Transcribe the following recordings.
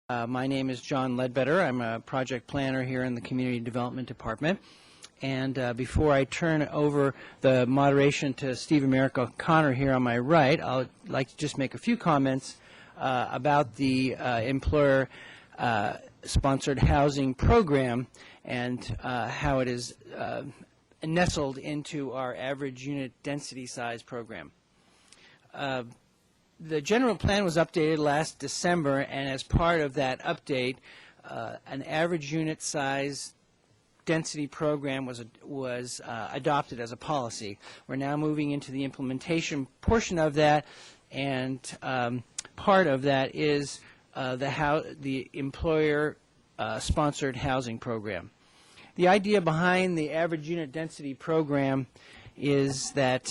My name is John Ledbetter. I'm a project planner here in the Community Development Department. And before I turn over the moderation to Steve O'Connor here on my right, I'd like to just make a few comments about the employer-sponsored housing program and how it is nestled into our average unit density size program. The general plan was updated last December, and as part of that update, an average unit size density program was adopted as a policy. We're now moving into the implementation portion of that, and part of that is the employer-sponsored housing program. The idea behind the average unit density program is that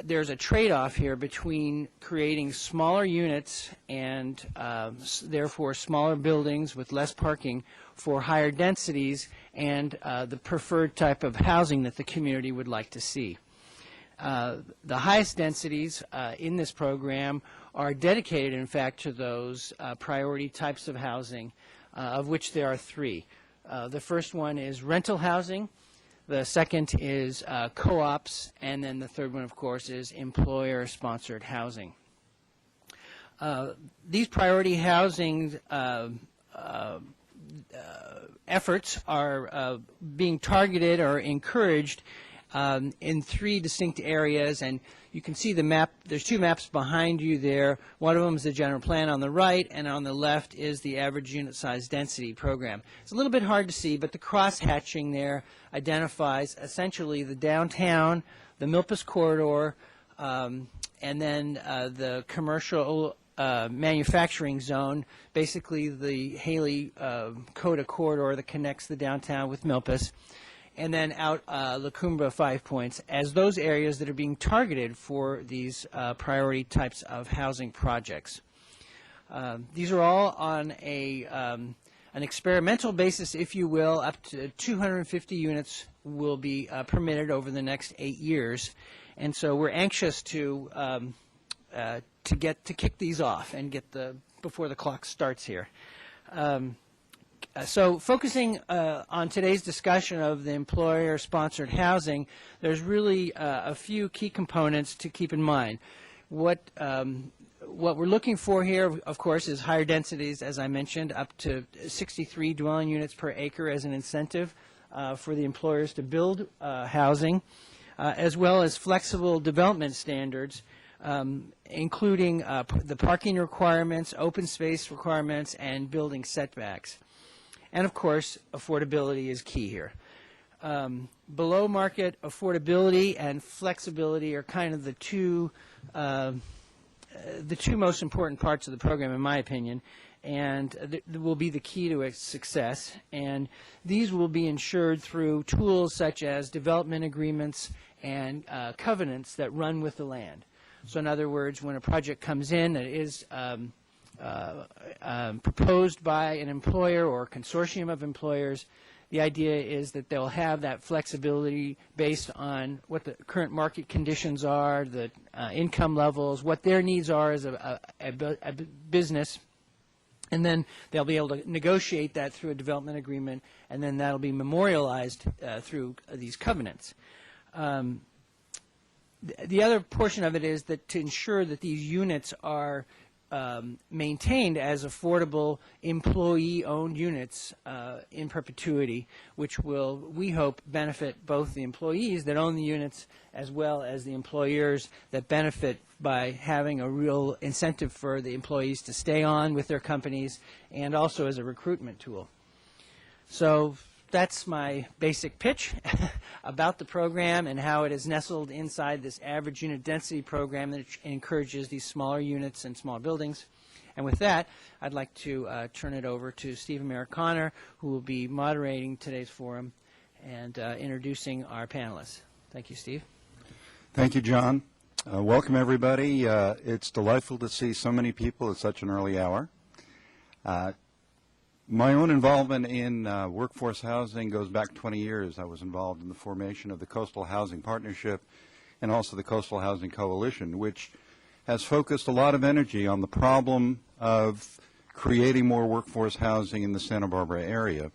there's a trade-off here between creating smaller units and therefore smaller buildings with less parking for higher densities and the preferred type of housing that the community would like to see. The highest densities in this program are dedicated, in fact, to those priority types of housing, of which there are three. The first one is rental housing. The second is co-ops, and then the third one, of course, is employer-sponsored housing. These priority housing efforts are being targeted or encouraged in three distinct areas, and you can see the map. There's two maps behind you there. One of them is the general plan on the right, and on the left is the average unit size density program. It's a little bit hard to see, but the cross-hatching there identifies essentially the downtown, the Milpas corridor, and then the commercial manufacturing zone, basically the Haley-Coda corridor that connects the downtown with Milpas, and then out La Cumbre 5 Points as those areas that are being targeted for these priority types of housing projects. These are all on an experimental basis, if you will. Up to 250 units will be permitted over the next 8 years, and so we're anxious to kick these off and get before the clock starts here. So focusing on today's discussion of the employer-sponsored housing, there's really a few key components to keep in mind. What we're looking for here, of course, is higher densities, as I mentioned, up to 63 dwelling units per acre as an incentive for the employers to build housing, as well as flexible development standards, including the parking requirements, open space requirements, and building setbacks. And, of course, affordability is key here. Below market affordability and flexibility are kind of the two most important parts of the program, in my opinion, and will be the key to its success. And these will be ensured through tools such as development agreements and covenants that run with the land. So, in other words, when a project comes in that is proposed by an employer or a consortium of employers, the idea is that they'll have that flexibility based on what the current market conditions are, the income levels, what their needs are as a business, and then they'll be able to negotiate that through a development agreement, and then that'll be memorialized through these covenants. The other portion of it is that to ensure that these units are maintained as affordable employee-owned units in perpetuity, which will, we hope, benefit both the employees that own the units as well as the employers that benefit by having a real incentive for the employees to stay on with their companies, and also as a recruitment tool. So that's my basic pitch about the program and how it is nestled inside this average unit density program that encourages these smaller units and smaller buildings. And with that, I'd like to turn it over to Steve O'Connor, who will be moderating today's forum and introducing our panelists. Thank you, Steve. Thank you, John. Welcome, everybody. It's delightful to see so many people at such an early hour. My own involvement in workforce housing goes back 20 years. I was involved in the formation of the Coastal Housing Partnership and also the Coastal Housing Coalition, which has focused a lot of energy on the problem of creating more workforce housing in the Santa Barbara area.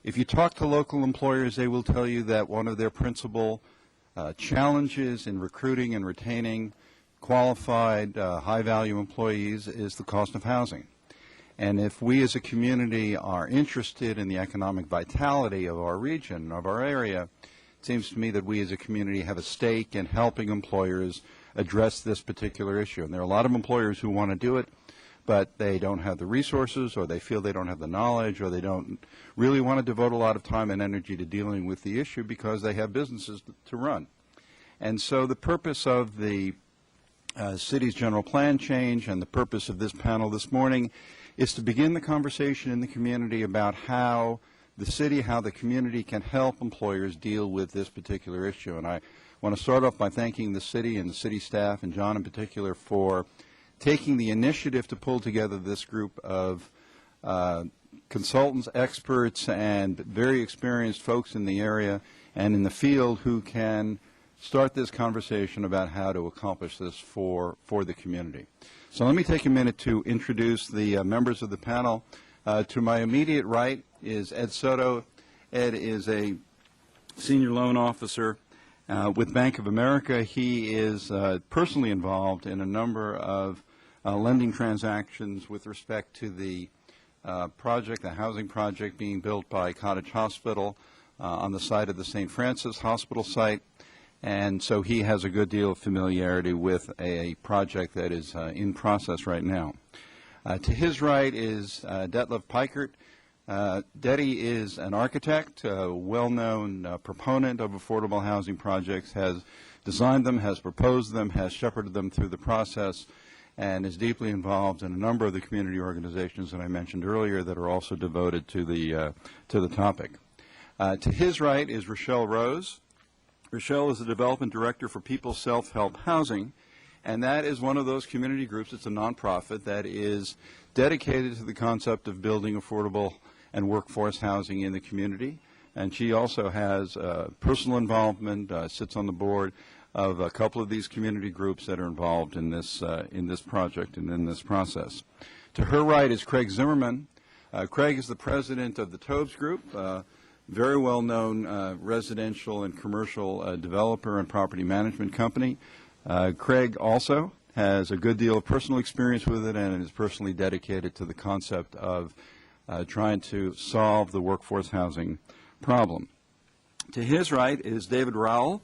If you talk to local employers, they will tell you that one of their principal challenges in recruiting and retaining qualified, high-value employees is the cost of housing. And if we as a community are interested in the economic vitality of our region, of our area, it seems to me that we as a community have a stake in helping employers address this particular issue. And there are a lot of employers who want to do it, but they don't have the resources, or they feel they don't have the knowledge, or they don't really want to devote a lot of time and energy to dealing with the issue because they have businesses to run. And so the purpose of the city's general plan change and the purpose of this panel this morning is to begin the conversation in the community about how the city, how the community can help employers deal with this particular issue. And I want to start off by thanking the city and the city staff, and John in particular, for taking the initiative to pull together this group of consultants, experts, and very experienced folks in the area and in the field who can start this conversation about how to accomplish this for the community. So let me take a minute to introduce the members of the panel. To my immediate right is Ed Soto. Ed is a senior loan officer with Bank of America. He is personally involved in a number of lending transactions with respect to the project, the housing project being built by Cottage Hospital on the site of the St. Francis Hospital site. And so he has a good deal of familiarity with a project that is in process right now. To his right is Detlef Peikert. Detty is an architect, a well-known proponent of affordable housing projects, has designed them, has proposed them, has shepherded them through the process, and is deeply involved in a number of the community organizations that I mentioned earlier that are also devoted to the topic. To his right is Rochelle Rose. Rochelle is the Development Director for People's Self-Help Housing, and that is one of those community groups. It's a nonprofit that is dedicated to the concept of building affordable and workforce housing in the community. And she also has personal involvement, sits on the board of a couple of these community groups that are involved in this project and in this process. To her right is Craig Zimmerman. Craig is the president of the Tobes Group, very well-known residential and commercial developer and property management company. Craig also has a good deal of personal experience with it and is personally dedicated to the concept of trying to solve the workforce housing problem. To his right is David Rowell.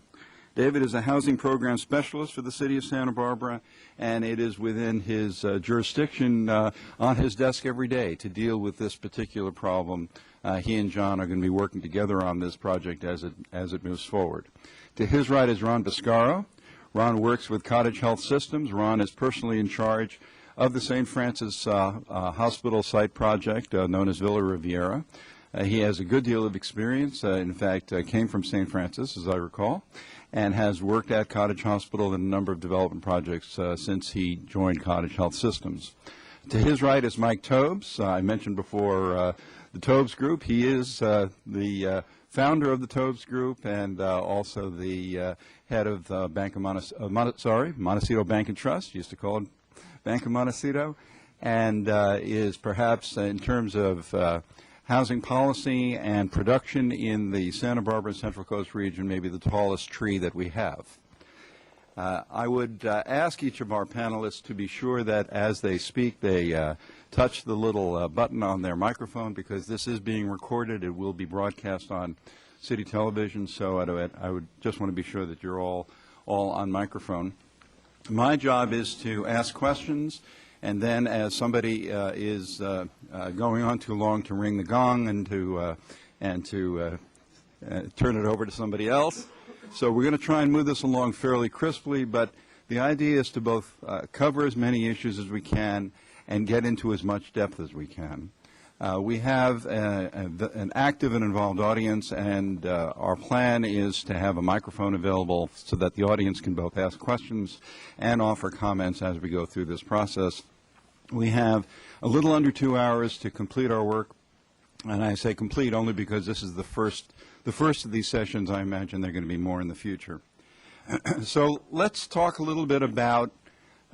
David is a housing program specialist for the city of Santa Barbara, and it is within his jurisdiction on his desk every day to deal with this particular problem. He and John are going to be working together on this project as it moves forward. To his right is Ron Biscaro. Ron works with Cottage Health Systems. Ron is personally in charge of the St. Francis Hospital site project known as Villa Riviera. He has a good deal of experience, in fact, came from St. Francis, as I recall, and has worked at Cottage Hospital in a number of development projects since he joined Cottage Health Systems. To his right is Mike Tobes. I mentioned before the Tobes Group. He is the founder of the Tobes Group and also the head of Bank of Montecito Bank and Trust, used to call it Bank of Montecito, and is perhaps in terms of housing policy and production in the Santa Barbara Central Coast region, maybe the tallest tree that we have. I would ask each of our panelists to be sure that as they speak, they touch the little button on their microphone, because this is being recorded. It will be broadcast on city television, so I would just want to be sure that you're all on microphone. My job is to ask questions, and then as somebody is going on too long, to ring the gong and to turn it over to somebody else. So we're going to try and move this along fairly crisply, but the idea is to both cover as many issues as we can and get into as much depth as we can. We have an active and involved audience, and our plan is to have a microphone available so that the audience can both ask questions and offer comments as we go through this process. We have a little under 2 hours to complete our work, and I say complete only because this is the first of these sessions. I imagine there are going to be more in the future. So let's talk a little bit about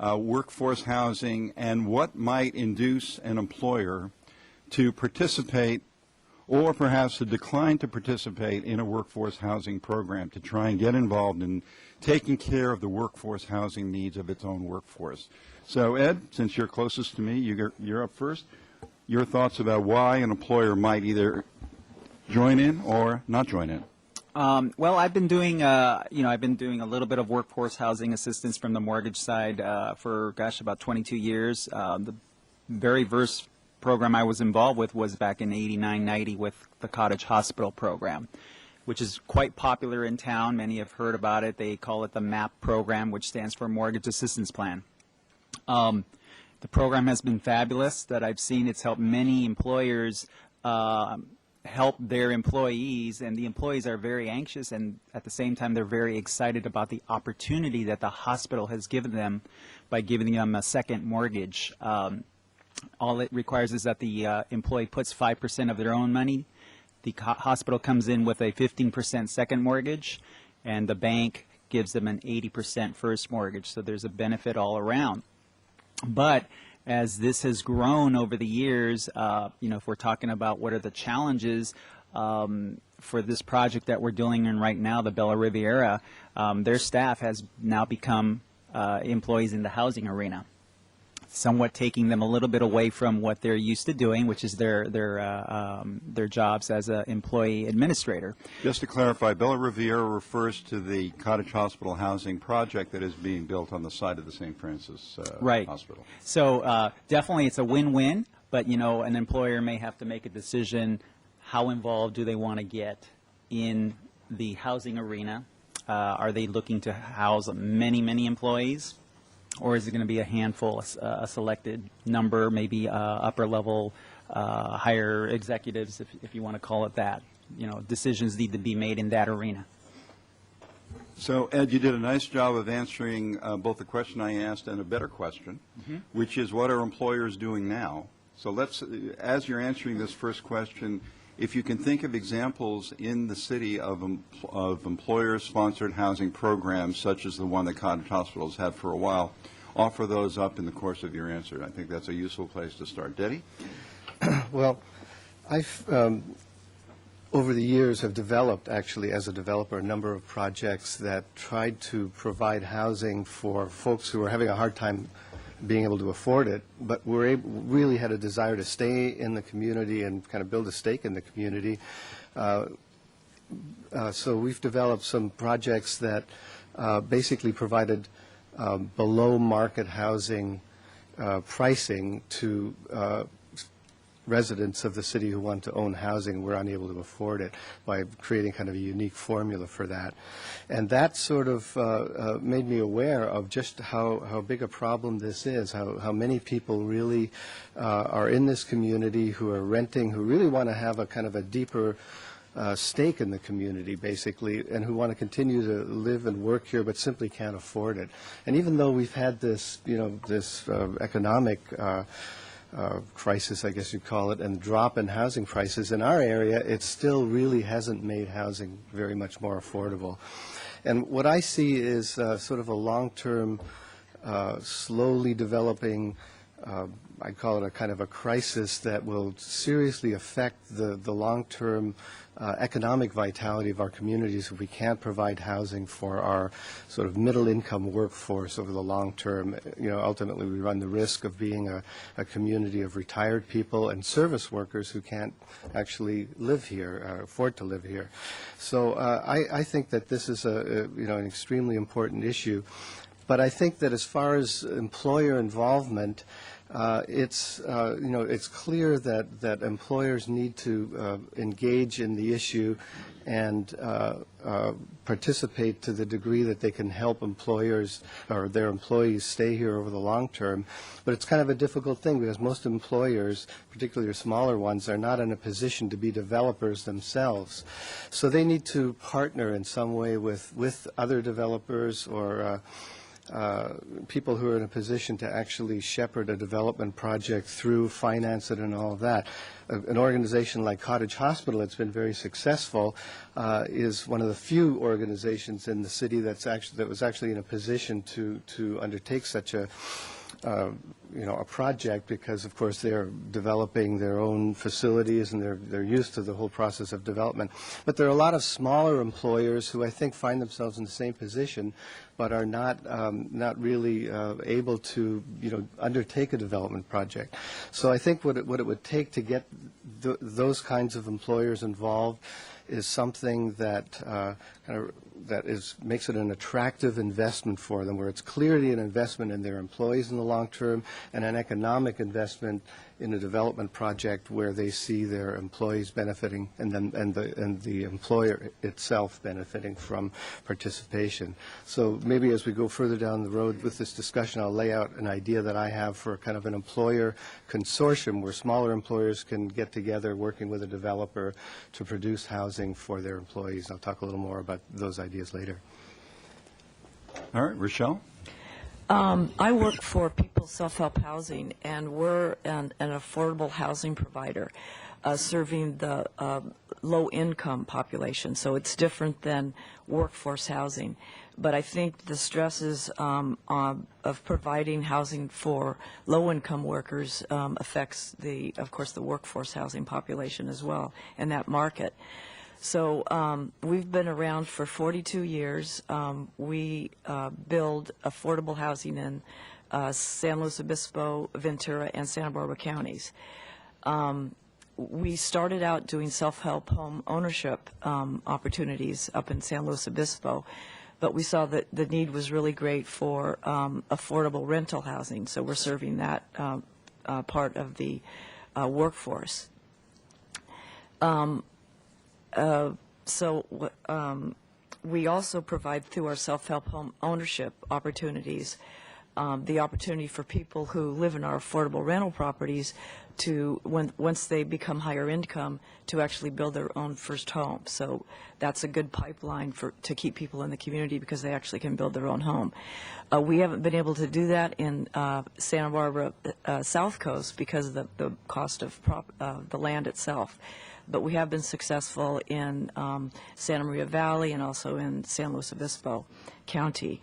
workforce housing, and what might induce an employer to participate or perhaps to decline to participate in a workforce housing program to try and get involved in taking care of the workforce housing needs of its own workforce. So, Ed, since you're closest to me, you're up first. Your thoughts about why an employer might either join in or not join in. Well, I've been doing, I've been doing a little bit of workforce housing assistance from the mortgage side for, about 22 years. The very first program I was involved with was back in '89, '90 with the Cottage Hospital program, which is quite popular in town. Many have heard about it. They call it the MAP program, which stands for Mortgage Assistance Plan. The program has been fabulous that I've seen. It's helped many employers help their employees, and the employees are very anxious, and at the same time they're very excited about the opportunity that the hospital has given them by giving them a second mortgage. All it requires is that the employee puts 5% of their own money. The hospital comes in with a 15% second mortgage, and the bank gives them an 80% first mortgage. So there's a benefit all around. But as this has grown over the years, if we're talking about what are the challenges for this project that we're dealing in right now, the Bella Riviera, their staff has now become employees in the housing arena, somewhat taking them a little bit away from what they're used to doing, which is their jobs as an employee administrator. Just to clarify, Bella Riviera refers to the Cottage Hospital housing project that is being built on the site of the St. Francis Hospital. So definitely it's a win-win, but an employer may have to make a decision: how involved do they want to get in the housing arena? Are they looking to house many, many employees? Or is it going to be a handful, a selected number, maybe upper-level, higher executives, if you want to call it that? Decisions need to be made in that arena. So, Ed, you did a nice job of answering both the question I asked and a better question, which is, what are employers doing now? So let's, as you're answering this first question, if you can think of examples in the city of employer-sponsored housing programs, such as the one that Cottage Hospitals had for a while, offer those up in the course of your answer. I think that's a useful place to start. Detti? Well, I've, over the years, have developed, actually, as a developer, a number of projects that tried to provide housing for folks who are having a hard time being able to afford it, but really had a desire to stay in the community and kind of build a stake in the community. So we've developed some projects that basically provided below-market housing pricing to residents of the city who want to own housing were unable to afford it, by creating kind of a unique formula for that. And that sort of made me aware of just how big a problem this is, how many people really are in this community who are renting, who really want to have a kind of a deeper stake in the community, basically, and who want to continue to live and work here but simply can't afford it. And even though we've had this, this economic crisis, I guess you'd call it, and drop in housing prices in our area, it still really hasn't made housing very much more affordable. And what I see is sort of a long-term, slowly developing, I'd call it a kind of a crisis that will seriously affect the long-term economic vitality of our communities if we can't provide housing for our sort of middle-income workforce over the long term. Ultimately we run the risk of being a community of retired people and service workers who can't actually live here, afford to live here. So I think that this is an extremely important issue. But I think that as far as employer involvement, it's clear that employers need to engage in the issue and participate to the degree that they can help employers or their employees stay here over the long term. But it's kind of a difficult thing because most employers, particularly smaller ones, are not in a position to be developers themselves. So they need to partner in some way with other developers or people who are in a position to actually shepherd a development project through, finance it, and all of that. An organization like Cottage Hospital that's been very successful is one of the few organizations in the city that was actually in a position to undertake such a a project, because of course they're developing their own facilities and they're used to the whole process of development. But there are a lot of smaller employers who I think find themselves in the same position, but are not really able to undertake a development project. So I think what it would take to get those kinds of employers involved is something that makes it an attractive investment for them, where it's clearly an investment in their employees in the long term and an economic investment in a development project where they see their employees benefiting and the employer itself benefiting from participation. So maybe as we go further down the road with this discussion, I'll lay out an idea that I have for kind of an employer consortium where smaller employers can get together working with a developer to produce housing for their employees. I'll talk a little more about those ideas later. All right, Rochelle? I work for People's Self-Help Housing, and we're an affordable housing provider serving the low-income population. So it's different than workforce housing. But I think the stresses of providing housing for low-income workers affects, of course, the workforce housing population as well in that market. So we've been around for 42 years. We build affordable housing in San Luis Obispo, Ventura, and Santa Barbara counties. We started out doing self-help home ownership opportunities up in San Luis Obispo, but we saw that the need was really great for affordable rental housing, so we're serving that part of the workforce. We also provide, through our self-help home ownership opportunities, the opportunity for people who live in our affordable rental properties to, once they become higher income, to actually build their own first home. So that's a good pipeline to keep people in the community because they actually can build their own home. We haven't been able to do that in Santa Barbara South Coast because of the cost of the land itself. But we have been successful in Santa Maria Valley and also in San Luis Obispo County.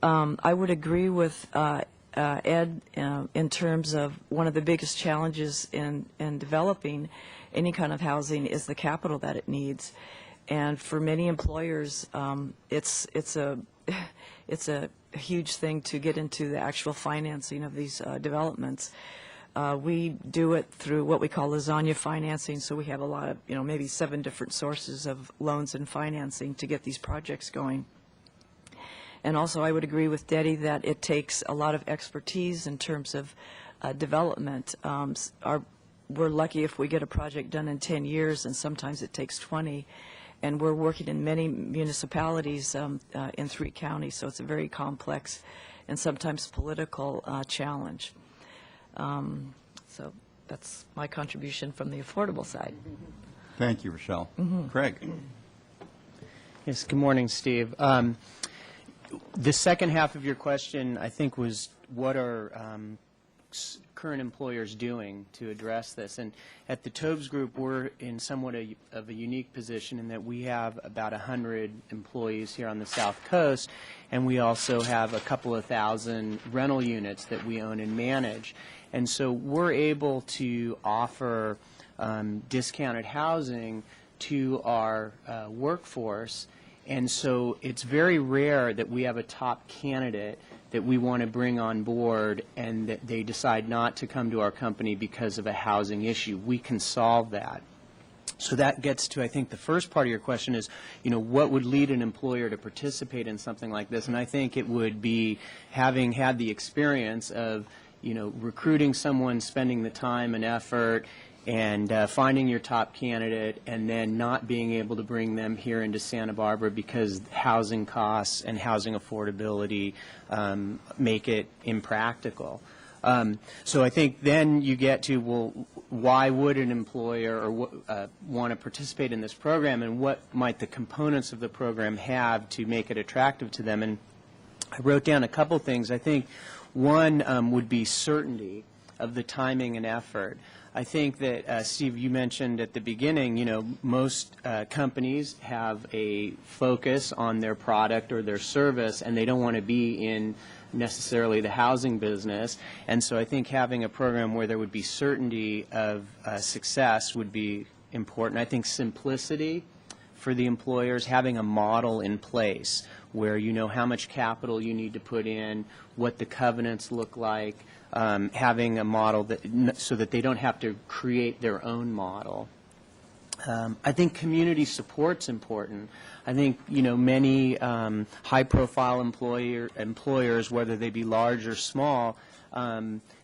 I would agree with Ed in terms of one of the biggest challenges in developing any kind of housing is the capital that it needs. And for many employers, it's a huge thing to get into the actual financing of these developments. We do it through what we call lasagna financing, so we have a lot of, maybe 7 different sources of loans and financing to get these projects going. And also I would agree with Deddy that it takes a lot of expertise in terms of development. We're lucky if we get a project done in 10 years, and sometimes it takes 20. And we're working in many municipalities in 3 counties, so it's a very complex and sometimes political challenge. So that's my contribution from the affordable side. Thank you, Rochelle. Craig? Yes, good morning, Steve. The second half of your question, I think, was what are current employers doing to address this? And at the Tobes Group, we're in somewhat of a unique position in that we have about 100 employees here on the South Coast, and we also have a couple of thousand rental units that we own and manage. And so we're able to offer discounted housing to our workforce. And so it's very rare that we have a top candidate that we want to bring on board and that they decide not to come to our company because of a housing issue. We can solve that. So that gets to, I think, the first part of your question is, what would lead an employer to participate in something like this? And I think it would be having had the experience of, recruiting someone, spending the time and effort, and finding your top candidate, and then not being able to bring them here into Santa Barbara because housing costs and housing affordability make it impractical. So I think then you get to, well, why would an employer want to participate in this program, and what might the components of the program have to make it attractive to them? And I wrote down a couple things. I think one would be certainty of the timing and effort. I think that, Steve, you mentioned at the beginning, you know, most companies have a focus on their product or their service, and they don't want to be in necessarily the housing business. And so I think having a program where there would be certainty of success would be important. I think simplicity for the employers, having a model in place where you know how much capital you need to put in, what the covenants look like, having a model that so that they don't have to create their own model. I think community support's important. I think, you know, many high-profile employers, whether they be large or small,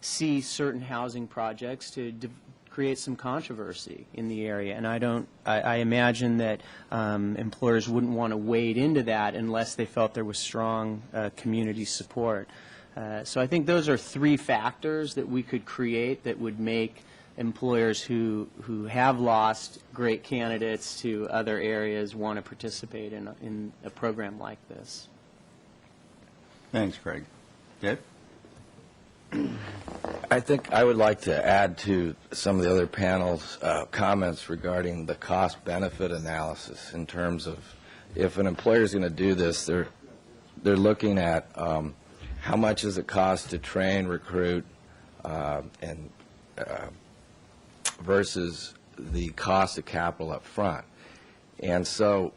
see certain housing projects to create some controversy in the area. And I imagine that employers wouldn't want to wade into that unless they felt there was strong community support. So I think those are three factors that we could create that would make employers who have lost great candidates to other areas want to participate in a program like this. Thanks, Craig. Dave? I think I would like to add to some of the other panel's comments regarding the cost-benefit analysis in terms of if an employer is going to do this, they're looking at how much does it cost to train, recruit, and versus the cost of capital up front. And so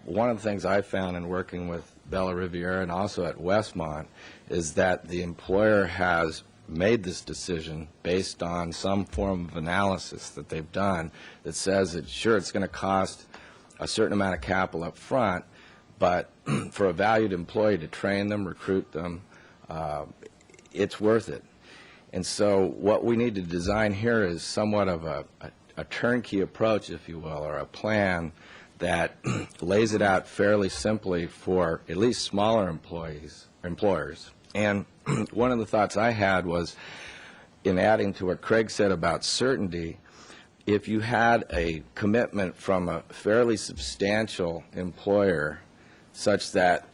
one of the things I found in working with Bella Riviera and also at Westmont is that the employer has made this decision based on some form of analysis that they've done that says that, sure, it's going to cost a certain amount of capital up front, but for a valued employee to train them, recruit them, it's worth it. And so what we need to design here is somewhat of a turnkey approach, if you will, or a plan that lays it out fairly simply for at least smaller employers. And one of the thoughts I had was, in adding to what Craig said about certainty, if you had a commitment from a fairly substantial employer such that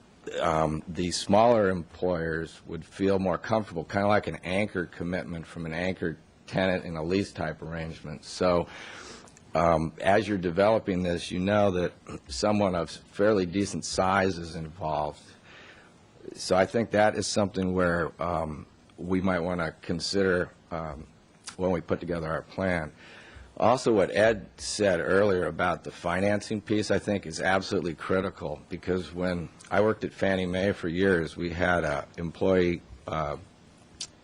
the smaller employers would feel more comfortable, kind of like an anchor commitment from an anchor tenant in a lease type arrangement. So as you're developing this, you know that someone of fairly decent size is involved. So I think that is something where we might want to consider when we put together our plan. Also, what Ed said earlier about the financing piece, I think, is absolutely critical, because when I worked at Fannie Mae for years, we had an employee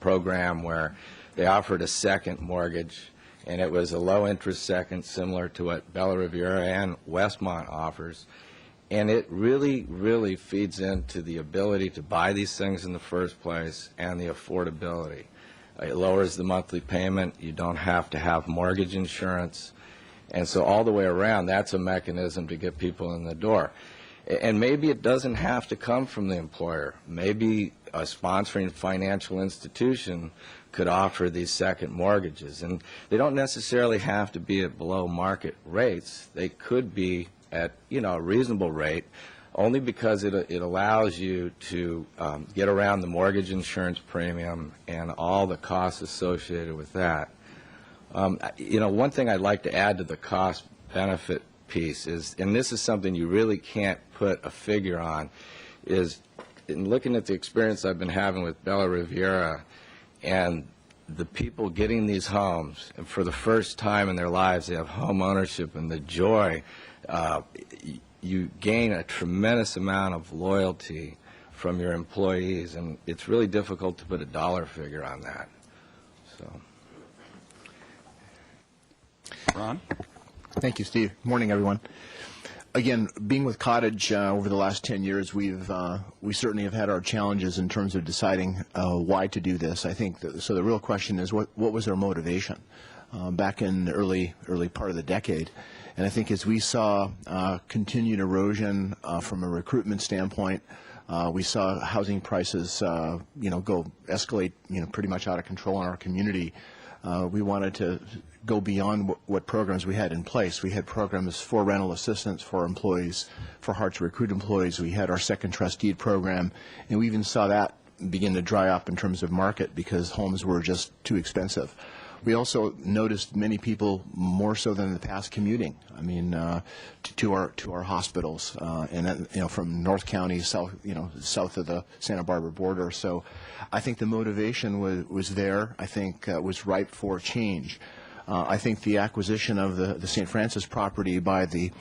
program where they offered a second mortgage, and it was a low-interest second, similar to what Bella Riviera and Westmont offers. And it really, really feeds into the ability to buy these things in the first place and the affordability. It lowers the monthly payment. You don't have to have mortgage insurance. And so all the way around, that's a mechanism to get people in the door. And maybe it doesn't have to come from the employer. Maybe a sponsoring financial institution could offer these second mortgages. And they don't necessarily have to be at below market rates. They could be at, you know, a reasonable rate, only because it allows you to get around the mortgage insurance premium and all the costs associated with that. You know, one thing I'd like to add to the cost-benefit piece is, and this is something you really can't put a figure on, is in looking at the experience I've been having with Bella Riviera and the people getting these homes, and for the first time in their lives they have home ownership, and the joy, you gain a tremendous amount of loyalty from your employees, and it's really difficult to put a dollar figure on that. So, Ron? Thank you, Steve. Morning, everyone. Again, being with Cottage over the last 10 years, we certainly have had our challenges in terms of deciding why to do this. I think so. The real question is, what was our motivation back in the early part of the decade? And I think as we saw continued erosion from a recruitment standpoint, we saw housing prices, go escalate, pretty much out of control in our community. we wanted to go beyond what programs we had in place. We had programs for rental assistance for employees, for hard to recruit employees. We had our second trust deed program, and we even saw that begin to dry up in terms of market because homes were just too expensive. We also noticed many people, more so than in the past, commuting. I mean, to our hospitals, and then, from North County, south of the Santa Barbara border. So, I think the motivation was there. I think was ripe for change. I think the acquisition of the St. Francis property by the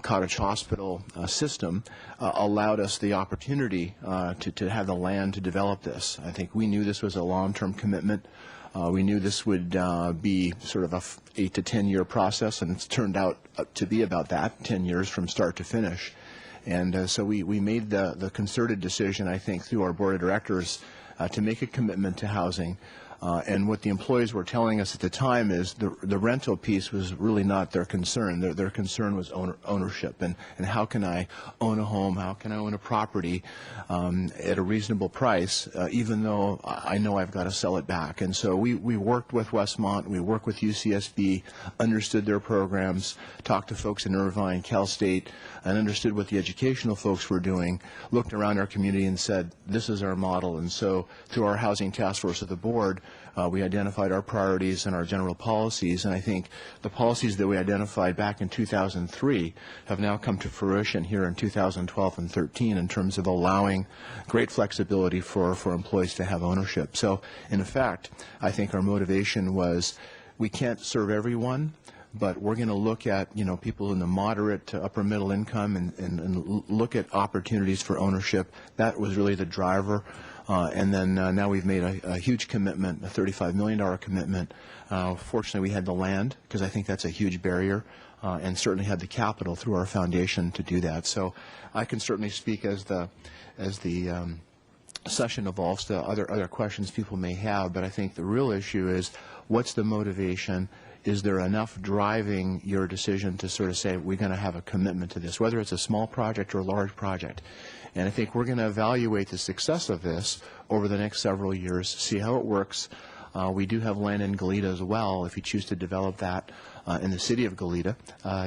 Cottage Hospital system allowed us the opportunity to have the land to develop this. I think we knew this was a long-term commitment. We knew this would be sort of a 8 to 10 year process, and it's turned out to be about that, 10 years from start to finish. And so we made the concerted decision, I think, through our board of directors to make a commitment to housing. And what the employees were telling us at the time is the rental piece was really not their concern. Their concern was ownership and how can I own a home, how can I own a property at a reasonable price, even though I know I've got to sell it back. And so we worked with Westmont, we worked with UCSB, understood their programs, talked to folks in Irvine, Cal State, and understood what the educational folks were doing, looked around our community and said, this is our model. And so through our housing task force of the board, we identified our priorities and our general policies, and I think the policies that we identified back in 2003 have now come to fruition here in 2012 and 13 in terms of allowing great flexibility for employees to have ownership. So, in effect, I think our motivation was we can't serve everyone, but we're going to look at people in the moderate to upper middle income and look at opportunities for ownership. That was really the driver. And then now we've made a huge commitment, a $35 million commitment. Fortunately, we had the land, because I think that's a huge barrier, and certainly had the capital through our foundation to do that. So I can certainly speak as the session evolves to other questions people may have, but I think the real issue is what's the motivation? Is there enough driving your decision to sort of say we're going to have a commitment to this, whether it's a small project or a large project? And I think we're going to evaluate the success of this over the next several years, see how it works. We do have land in Goleta as well, if you choose to develop that in the city of Goleta,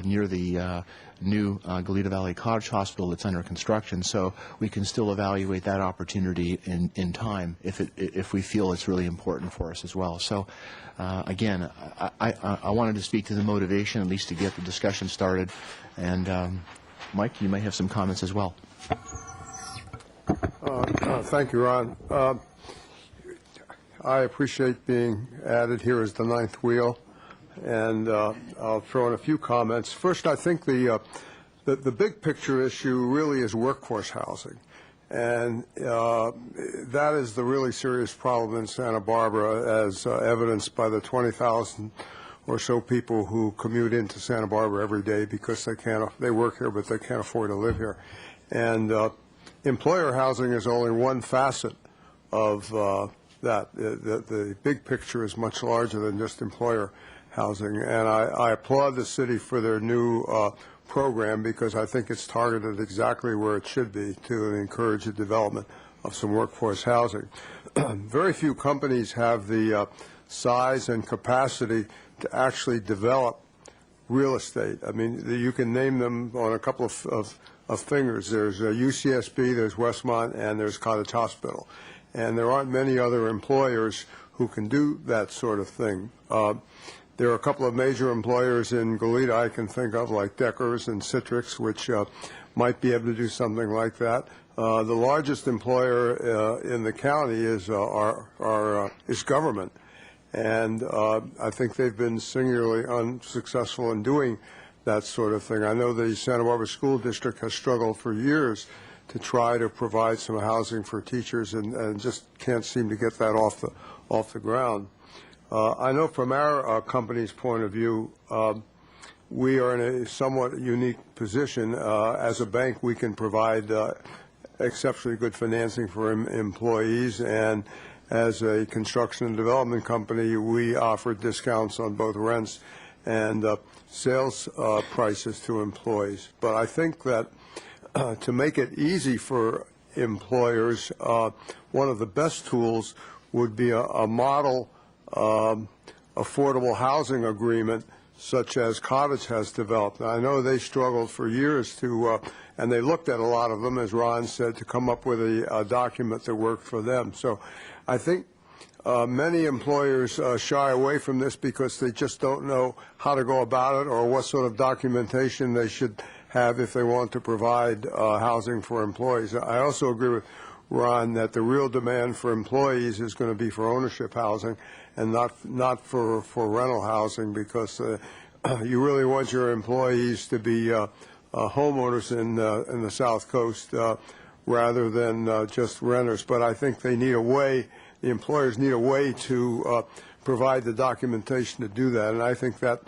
near the new Goleta Valley Cottage Hospital that's under construction. So we can still evaluate that opportunity in time if we feel it's really important for us as well. So again, I wanted to speak to the motivation, at least to get the discussion started. And Mike, you may have some comments as well. Thank you, Ron. I appreciate being added here as the ninth wheel, and I'll throw in a few comments. First, I think the big picture issue really is workforce housing, and that is the really serious problem in Santa Barbara, as evidenced by the 20,000 or so people who commute into Santa Barbara every day because they work here but they can't afford to live here. And employer housing is only one facet of that. The big picture is much larger than just employer housing, and I applaud the city for their new program because I think it's targeted exactly where it should be to encourage the development of some workforce housing. Very few companies have the size and capacity to actually develop real estate. I mean, you can name them on a couple of fingers. There's UCSB, there's Westmont, and there's Cottage Hospital. And there aren't many other employers who can do that sort of thing. There are a couple of major employers in Goleta I can think of, like Deckers and Citrix, which might be able to do something like that. The largest employer in the county is government. And I think they've been singularly unsuccessful in doing that sort of thing. I know the Santa Barbara School District has struggled for years to try to provide some housing for teachers and just can't seem to get that off the ground. I know from our company's point of view, we are in a somewhat unique position. As a bank, we can provide exceptionally good financing for employees, and as a construction and development company, we offer discounts on both rents and sales prices to employees. But I think that to make it easy for employers, one of the best tools would be a model affordable housing agreement such as Cottage has developed. Now, I know they struggled for years to, and they looked at a lot of them, as Ron said, to come up with a document that worked for them. So I think many employers shy away from this because they just don't know how to go about it or what sort of documentation they should have if they want to provide housing for employees. I also agree with Ron that the real demand for employees is going to be for ownership housing and not for rental housing, because you really want your employees to be homeowners in the South Coast rather than just renters. But I think they need a way, the employers need a way to provide the documentation to do that. And I think that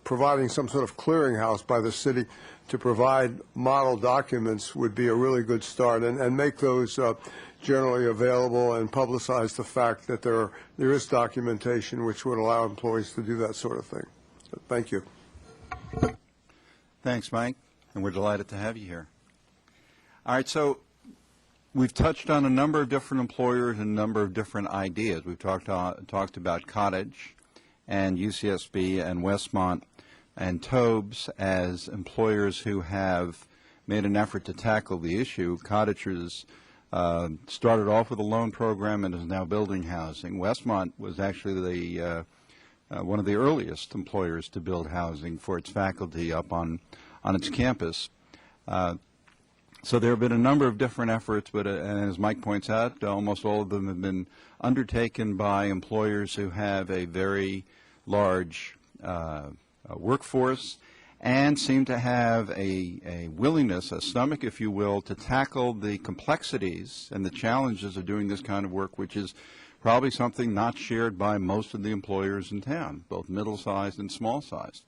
providing some sort of clearinghouse by the city to provide model documents would be a really good start, and make those generally available and publicize the fact that there is documentation which would allow employees to do that sort of thing. So, thank you. Thanks, Mike, and we're delighted to have you here. All right, so we've touched on a number of different employers and a number of different ideas. We've talked about Cottage and UCSB and Westmont and Tobes as employers who have made an effort to tackle the issue. Cottages started off with a loan program and is now building housing. Westmont was actually the one of the earliest employers to build housing for its faculty up on its campus. So there have been a number of different efforts, but and as Mike points out, almost all of them have been undertaken by employers who have a very large workforce and seem to have a willingness, a stomach, if you will, to tackle the complexities and the challenges of doing this kind of work, which is probably something not shared by most of the employers in town, both middle-sized and small-sized.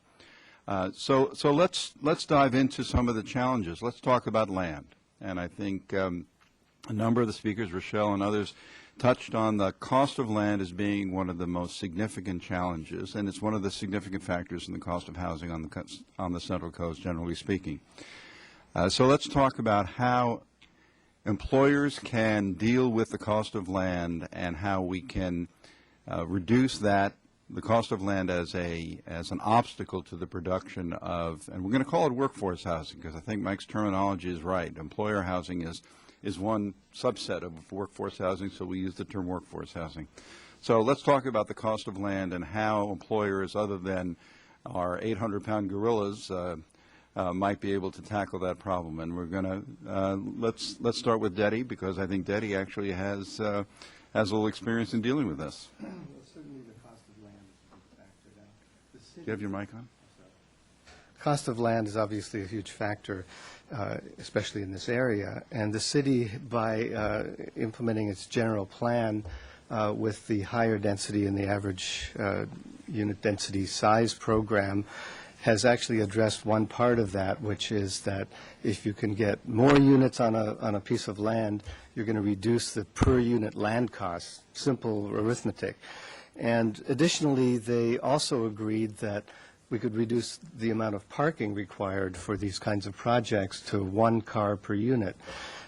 So let's dive into some of the challenges. Let's talk about land. And I think a number of the speakers, Rochelle and others, touched on the cost of land as being one of the most significant challenges, and it's one of the significant factors in the cost of housing on the Central Coast, generally speaking. So let's talk about how employers can deal with the cost of land and how we can reduce the cost of land as an obstacle to the production of, and we're going to call it workforce housing, because I think Mike's terminology is right. Employer housing is one subset of workforce housing, so we use the term workforce housing. So let's talk about the cost of land and how employers, other than our 800-pound gorillas, might be able to tackle that problem. And we're going to let's start with Dedi, because I think Dedi actually has a little experience in dealing with this. Well, certainly the cost of land is a big factor now. Do you have your mic on? Cost of land is obviously a huge factor, especially in this area. And the city, by implementing its general plan with the higher density and the average unit density size program, has actually addressed one part of that, which is that if you can get more units on a piece of land, you're going to reduce the per unit land cost, simple arithmetic. And additionally, they also agreed that we could reduce the amount of parking required for these kinds of projects to 1 car per unit.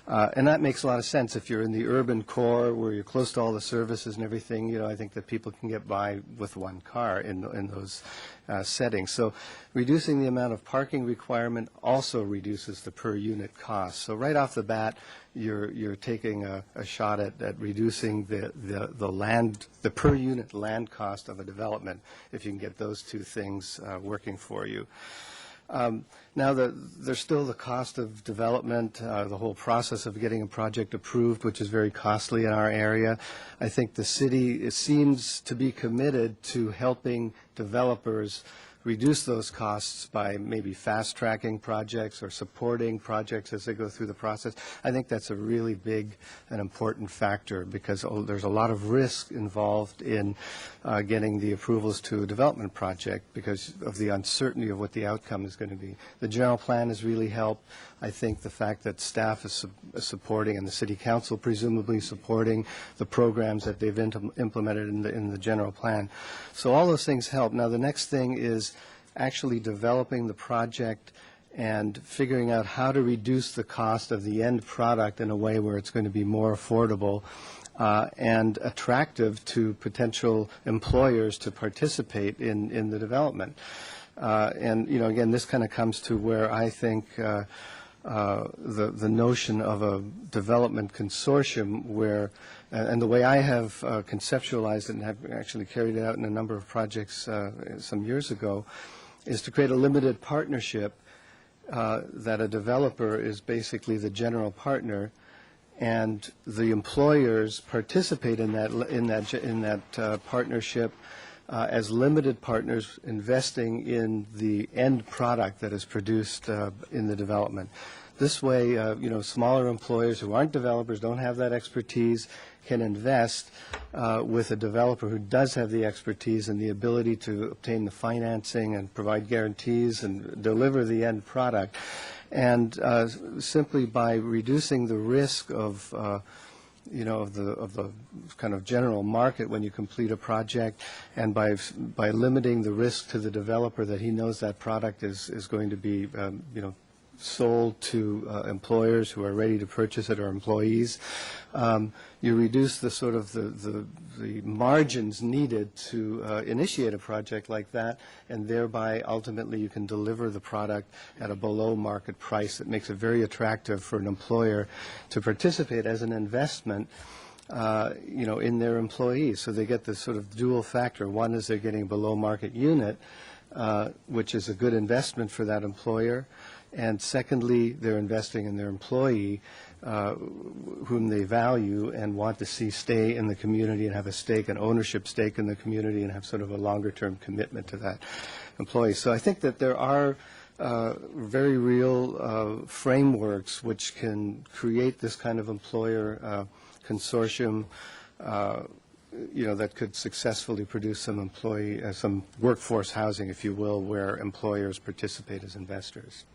And that makes a lot of sense. If you're in the urban core where you're close to all the services and everything, you know, I think that people can get by with 1 car in those settings. So reducing the amount of parking requirement also reduces the per unit cost. So right off the bat, you're taking a shot at reducing the per unit land cost of a development if you can get those two things working for you. Now, there's still the cost of development, the whole process of getting a project approved, which is very costly in our area. I think the city seems to be committed to helping developers reduce those costs by maybe fast-tracking projects or supporting projects as they go through the process. I think that's a really big and important factor, because there's a lot of risk involved in getting the approvals to a development project because of the uncertainty of what the outcome is going to be. The general plan has really helped. I think the fact that staff is supporting, and the city council presumably supporting, the programs that they've implemented in the general plan. So all those things help. Now, the next thing is actually developing the project and figuring out how to reduce the cost of the end product in a way where it's going to be more affordable and attractive to potential employers to participate in the development. And, again, this kind of comes to where I think the notion of a development consortium where, and the way I have conceptualized it and have actually carried it out in a number of projects some years ago, is to create a limited partnership that a developer is basically the general partner, and the employers participate in that partnership as limited partners investing in the end product that is produced in the development. This way, smaller employers who aren't developers, don't have that expertise, can invest with a developer who does have the expertise and the ability to obtain the financing and provide guarantees and deliver the end product. And simply by reducing the risk of the kind of general market when you complete a project, and by limiting the risk to the developer that he knows that product is going to be sold to employers who are ready to purchase it or employees, you reduce the sort of the margins needed to initiate a project like that, and thereby ultimately you can deliver the product at a below market price that makes it very attractive for an employer to participate as an investment in their employees. So they get this sort of dual factor. One is they're getting a below market unit, which is a good investment for that employer. And secondly, they're investing in their employee, whom they value and want to see stay in the community and have a stake, an ownership stake in the community, and have sort of a longer-term commitment to that employee. So I think that there are very real frameworks which can create this kind of employer consortium, that could successfully produce some workforce housing, if you will, where employers participate as investors.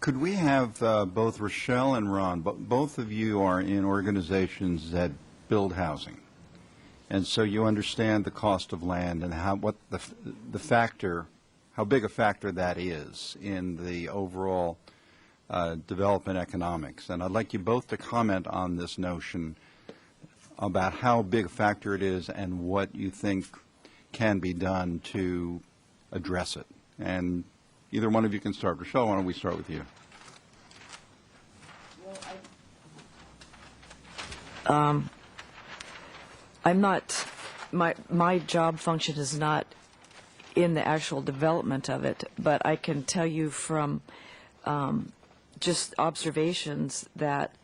Could we have both Rochelle and Ron, both of you are in organizations that build housing, and so you understand the cost of land and how big a factor that is in the overall development economics. And I'd like you both to comment on this notion about how big a factor it is and what you think can be done to address it. And either one of you can start. Rochelle, why don't we start with you? I'm not, my job function is not in the actual development of it, but I can tell you from just observations that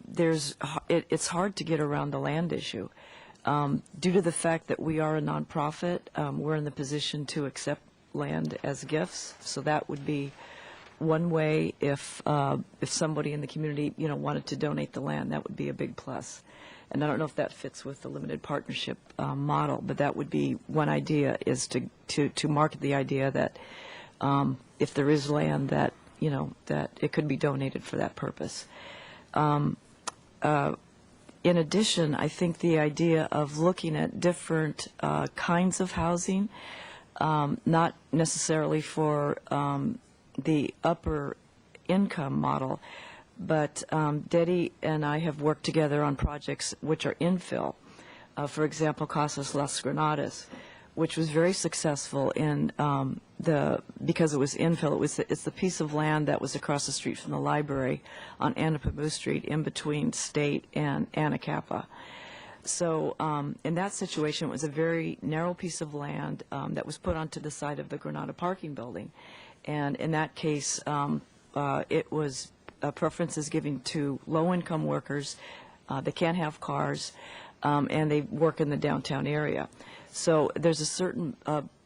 it's hard to get around the land issue. Due to the fact that we are a nonprofit, we're in the position to accept land as gifts, so that would be one way. If somebody in the community wanted to donate the land, that would be a big plus. And I don't know if that fits with the limited partnership model, but that would be one idea, is to market the idea that if there is land that that it could be donated for that purpose. In addition, I think the idea of looking at different kinds of housing, not necessarily for the upper income model, but Dedi and I have worked together on projects which are infill. For example, Casas Las Granadas, which was very successful in because it was infill. It's the piece of land that was across the street from the library on Anapamu Street, in between State and Anacapa. So in that situation, it was a very narrow piece of land that was put onto the side of the Granada parking building. And in that case, it was preferences given to low-income workers. They can't have cars, and they work in the downtown area. So there's a certain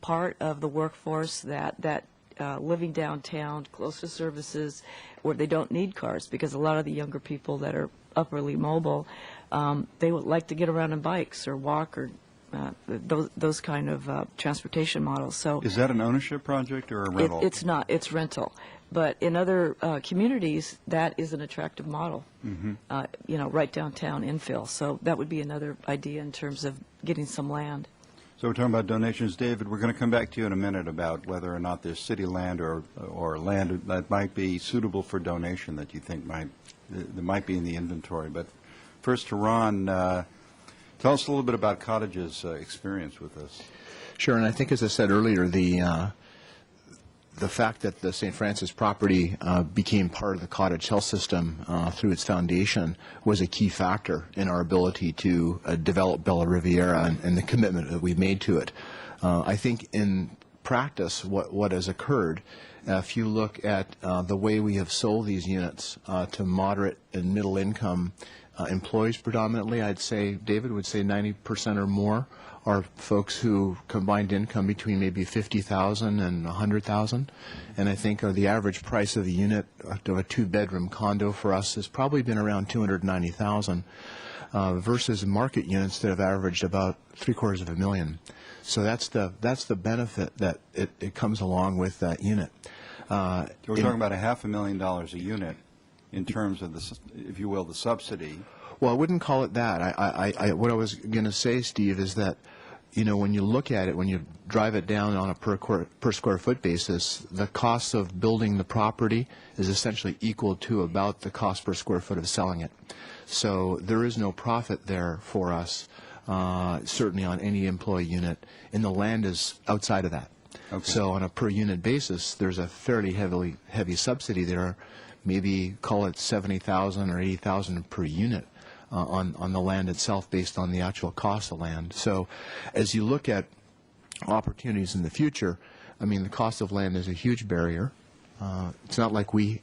part of the workforce that living downtown, close to services, where they don't need cars, because a lot of the younger people that are upperly mobile, they would like to get around on bikes or walk or those kind of transportation models. So is that an ownership project or a rental? It's not. It's rental. But in other communities, that is an attractive model. Mm-hmm. Right downtown infill. So that would be another idea in terms of getting some land. So we're talking about donations. David, we're going to come back to you in a minute about whether or not there's city land or land that might be suitable for donation that you think that might be in the inventory. But first to Ron, tell us a little bit about Cottage's experience with this. Sure, and I think, as I said earlier, the fact that the St. Francis property became part of the Cottage Health System through its foundation was a key factor in our ability to develop Bella Riviera and the commitment that we've made to it. I think in practice what has occurred, if you look at the way we have sold these units to moderate and middle income employees predominantly, I'd say, David would say 90% or more are folks who combined income between maybe $50,000 and $100,000, and I think the average price of a unit of a two-bedroom condo for us has probably been around $290,000 versus market units that have averaged about $750,000. So that's the benefit that it comes along with that unit. So we're talking about $500,000 a unit in terms of the, if you will, the subsidy. Well, I wouldn't call it that. What I was going to say, Steve, is that, you know, when you look at it, when you drive it down on a per square foot basis, the cost of building the property is essentially equal to about the cost per square foot of selling it. So there is no profit there for us, certainly on any employee unit, and the land is outside of that. Okay. So on a per unit basis, there's a fairly heavy subsidy there, maybe call it $70,000 or $80,000 per unit. On the land itself based on the actual cost of land. So as you look at opportunities in the future, I mean, the cost of land is a huge barrier. It's not like we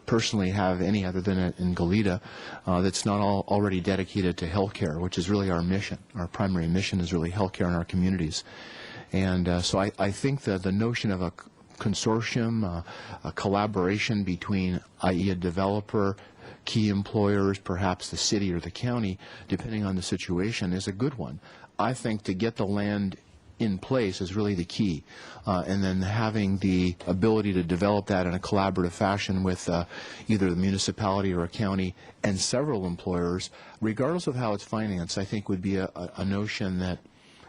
personally have any other than in Goleta that's not already dedicated to healthcare, which is really our mission. Our primary mission is really healthcare in our communities. And so I think that the notion of a consortium, a collaboration between, i.e. a developer, key employers, perhaps the city or the county, depending on the situation, is a good one. I think to get the land in place is really the key, and then having the ability to develop that in a collaborative fashion with either the municipality or a county and several employers, regardless of how it's financed, I think would be a notion that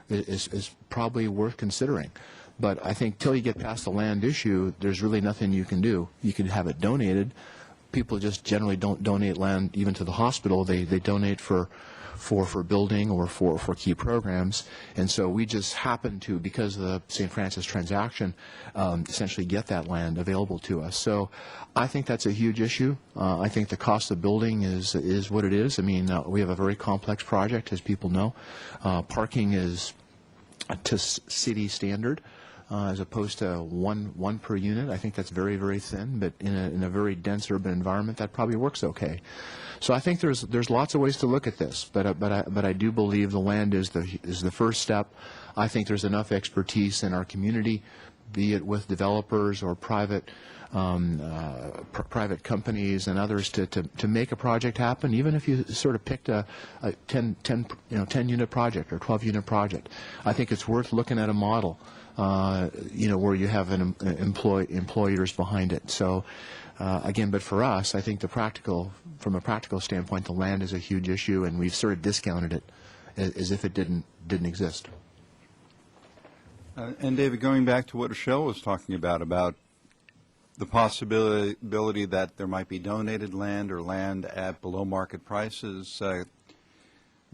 is probably worth considering. But I think till you get past the land issue, there's really nothing you can do. You can have it donated. People just generally don't donate land even to the hospital. They donate for building or for key programs. And so we just happen to, because of the St. Francis transaction, essentially get that land available to us. So I think that's a huge issue. I think the cost of building is what it is. I mean, we have a very complex project, as people know. Parking is to city standard. As opposed to one per unit. I think that's very, very thin, but in a very dense urban environment, that probably works okay. So I think there's lots of ways to look at this, but I do believe the land is the first step. I think there's enough expertise in our community, be it with developers or private companies and others to make a project happen, even if you sort of picked a 10 unit project or 12 unit project. I think it's worth looking at a model. Where you have employers behind it. So, again, but for us, I think from a practical standpoint, the land is a huge issue, and we've sort of discounted it as if it didn't exist. And David, going back to what Rochelle was talking about the possibility that there might be donated land or land at below market prices.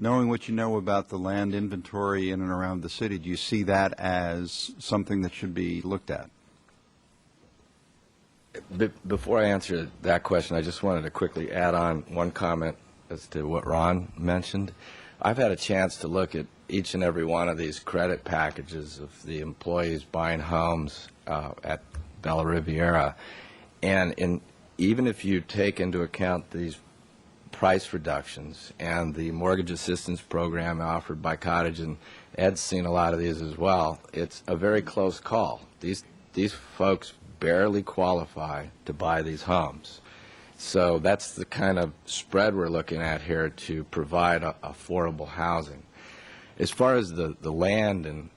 Knowing what you know about the land inventory in and around the city, do you see that as something that should be looked at? Before I answer that question, I just wanted to quickly add on one comment as to what Ron mentioned. I've had a chance to look at each and every one of these credit packages of the employees buying homes at Bella Riviera, and even if you take into account these price reductions and the mortgage assistance program offered by Cottage, and Ed's seen a lot of these as well, it's a very close call. These folks barely qualify to buy these homes. So that's the kind of spread we're looking at here to provide affordable housing. As far as the land and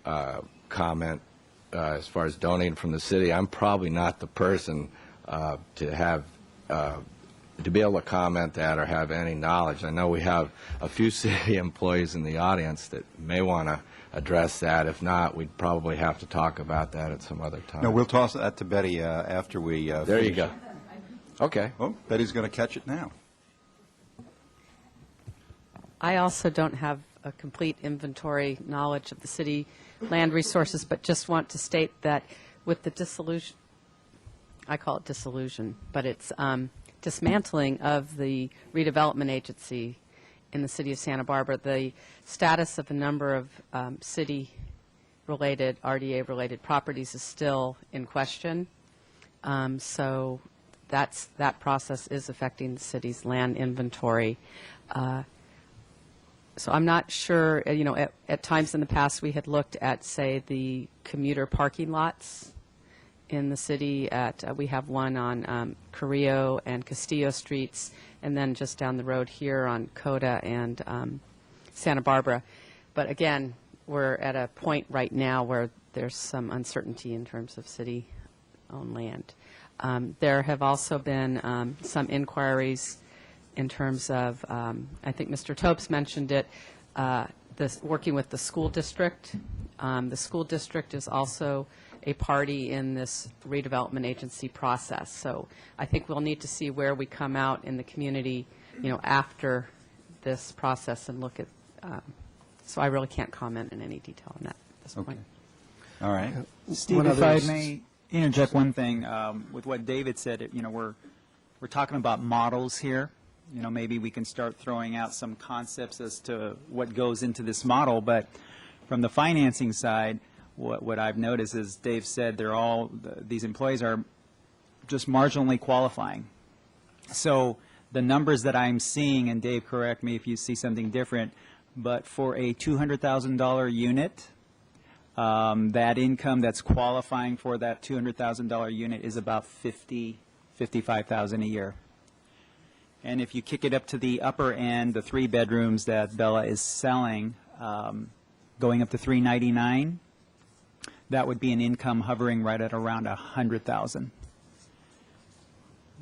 comment, as far as donating from the city, I'm probably not the person to have to be able to comment that or have any knowledge. I know we have a few city employees in the audience that may want to address that. If not, we'd probably have to talk about that at some other time. No, we'll toss that to Betty after we There you finish. go. Okay. Oh, Betty's going to catch it now. I also don't have a complete inventory knowledge of the city land resources, but just want to state that with the dissolution, I call it dissolution, but it's dismantling of the redevelopment agency in the city of Santa Barbara, the status of a number of city-related, RDA-related properties is still in question. So that process is affecting the city's land inventory. So I'm not sure, at times in the past, we had looked at, say, the commuter parking lots in the city. We have one on Carrillo and Castillo Streets, and then just down the road here on Coda and Santa Barbara. But again, we're at a point right now where there's some uncertainty in terms of city-owned land. There have also been some inquiries in terms of, I think Mr. Topes mentioned it, working with the school district. The school district is also a party in this redevelopment agency process. So I think we'll need to see where we come out in the community, after this process and look at, so I really can't comment in any detail on that at this point. All right. Steve, if I may interject one thing with what David said, we're talking about models here. Maybe we can start throwing out some concepts as to what goes into this model, but from the financing side, what I've noticed is Dave said these employees are just marginally qualifying. So the numbers that I'm seeing, and Dave, correct me if you see something different, but for a $200,000 unit, that income that's qualifying for that $200,000 unit is about $55,000 a year. And if you kick it up to the upper end, the 3 bedrooms that Bella is selling, going up to $399,000, that would be an income hovering right at around $100,000.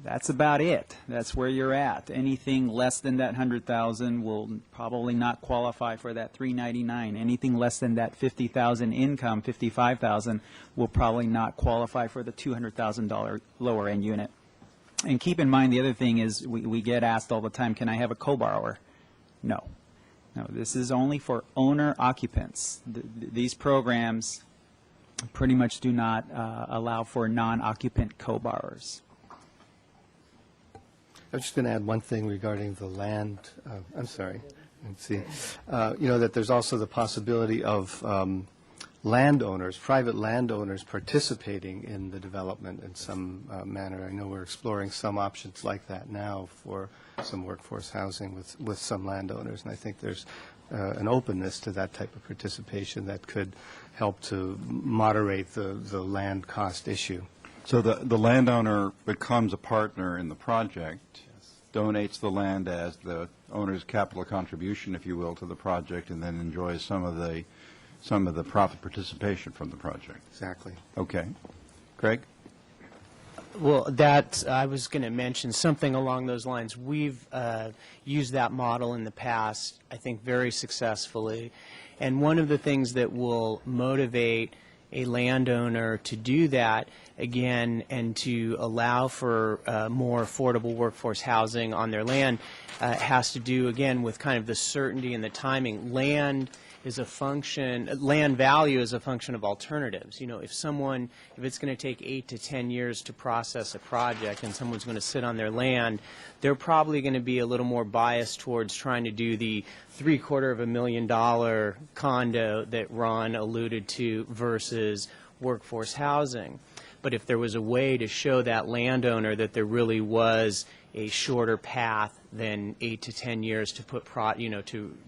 That's about it. That's where you're at. Anything less than that $100,000 will probably not qualify for that $399,000. Anything less than that $50,000 income, $55,000, will probably not qualify for the $200,000 lower end unit. And keep in mind, the other thing is we get asked all the time, can I have a co-borrower? No. No, this is only for owner occupants. These programs pretty much do not allow for non-occupant co-borrowers. I'm just going to add one thing regarding the land. I'm sorry. Let's see. That there's also the possibility of landowners, private landowners participating in the development in some manner. I know we're exploring some options like that now for some workforce housing with some landowners, and I think there's an openness to that type of participation that could help to moderate the land cost issue. So the landowner becomes a partner in the project, donates the land as the owner's capital contribution, if you will, to the project, and then enjoys some of the profit participation from the project. Exactly. Okay. Craig? Well, that I was going to mention something along those lines. We've used that model in the past, I think, very successfully. And one of the things that will motivate a landowner to do that, again, and to allow for more affordable workforce housing on their land has to do, again, with kind of the certainty and the timing. Land value is a function of alternatives. If it's going to take 8 to 10 years to process a project and someone's going to sit on their land, they're probably going to be a little more biased towards trying to do the $750,000 condo that Ron alluded to versus workforce housing. But if there was a way to show that landowner that there really was a shorter path than 8 to 10 years to put to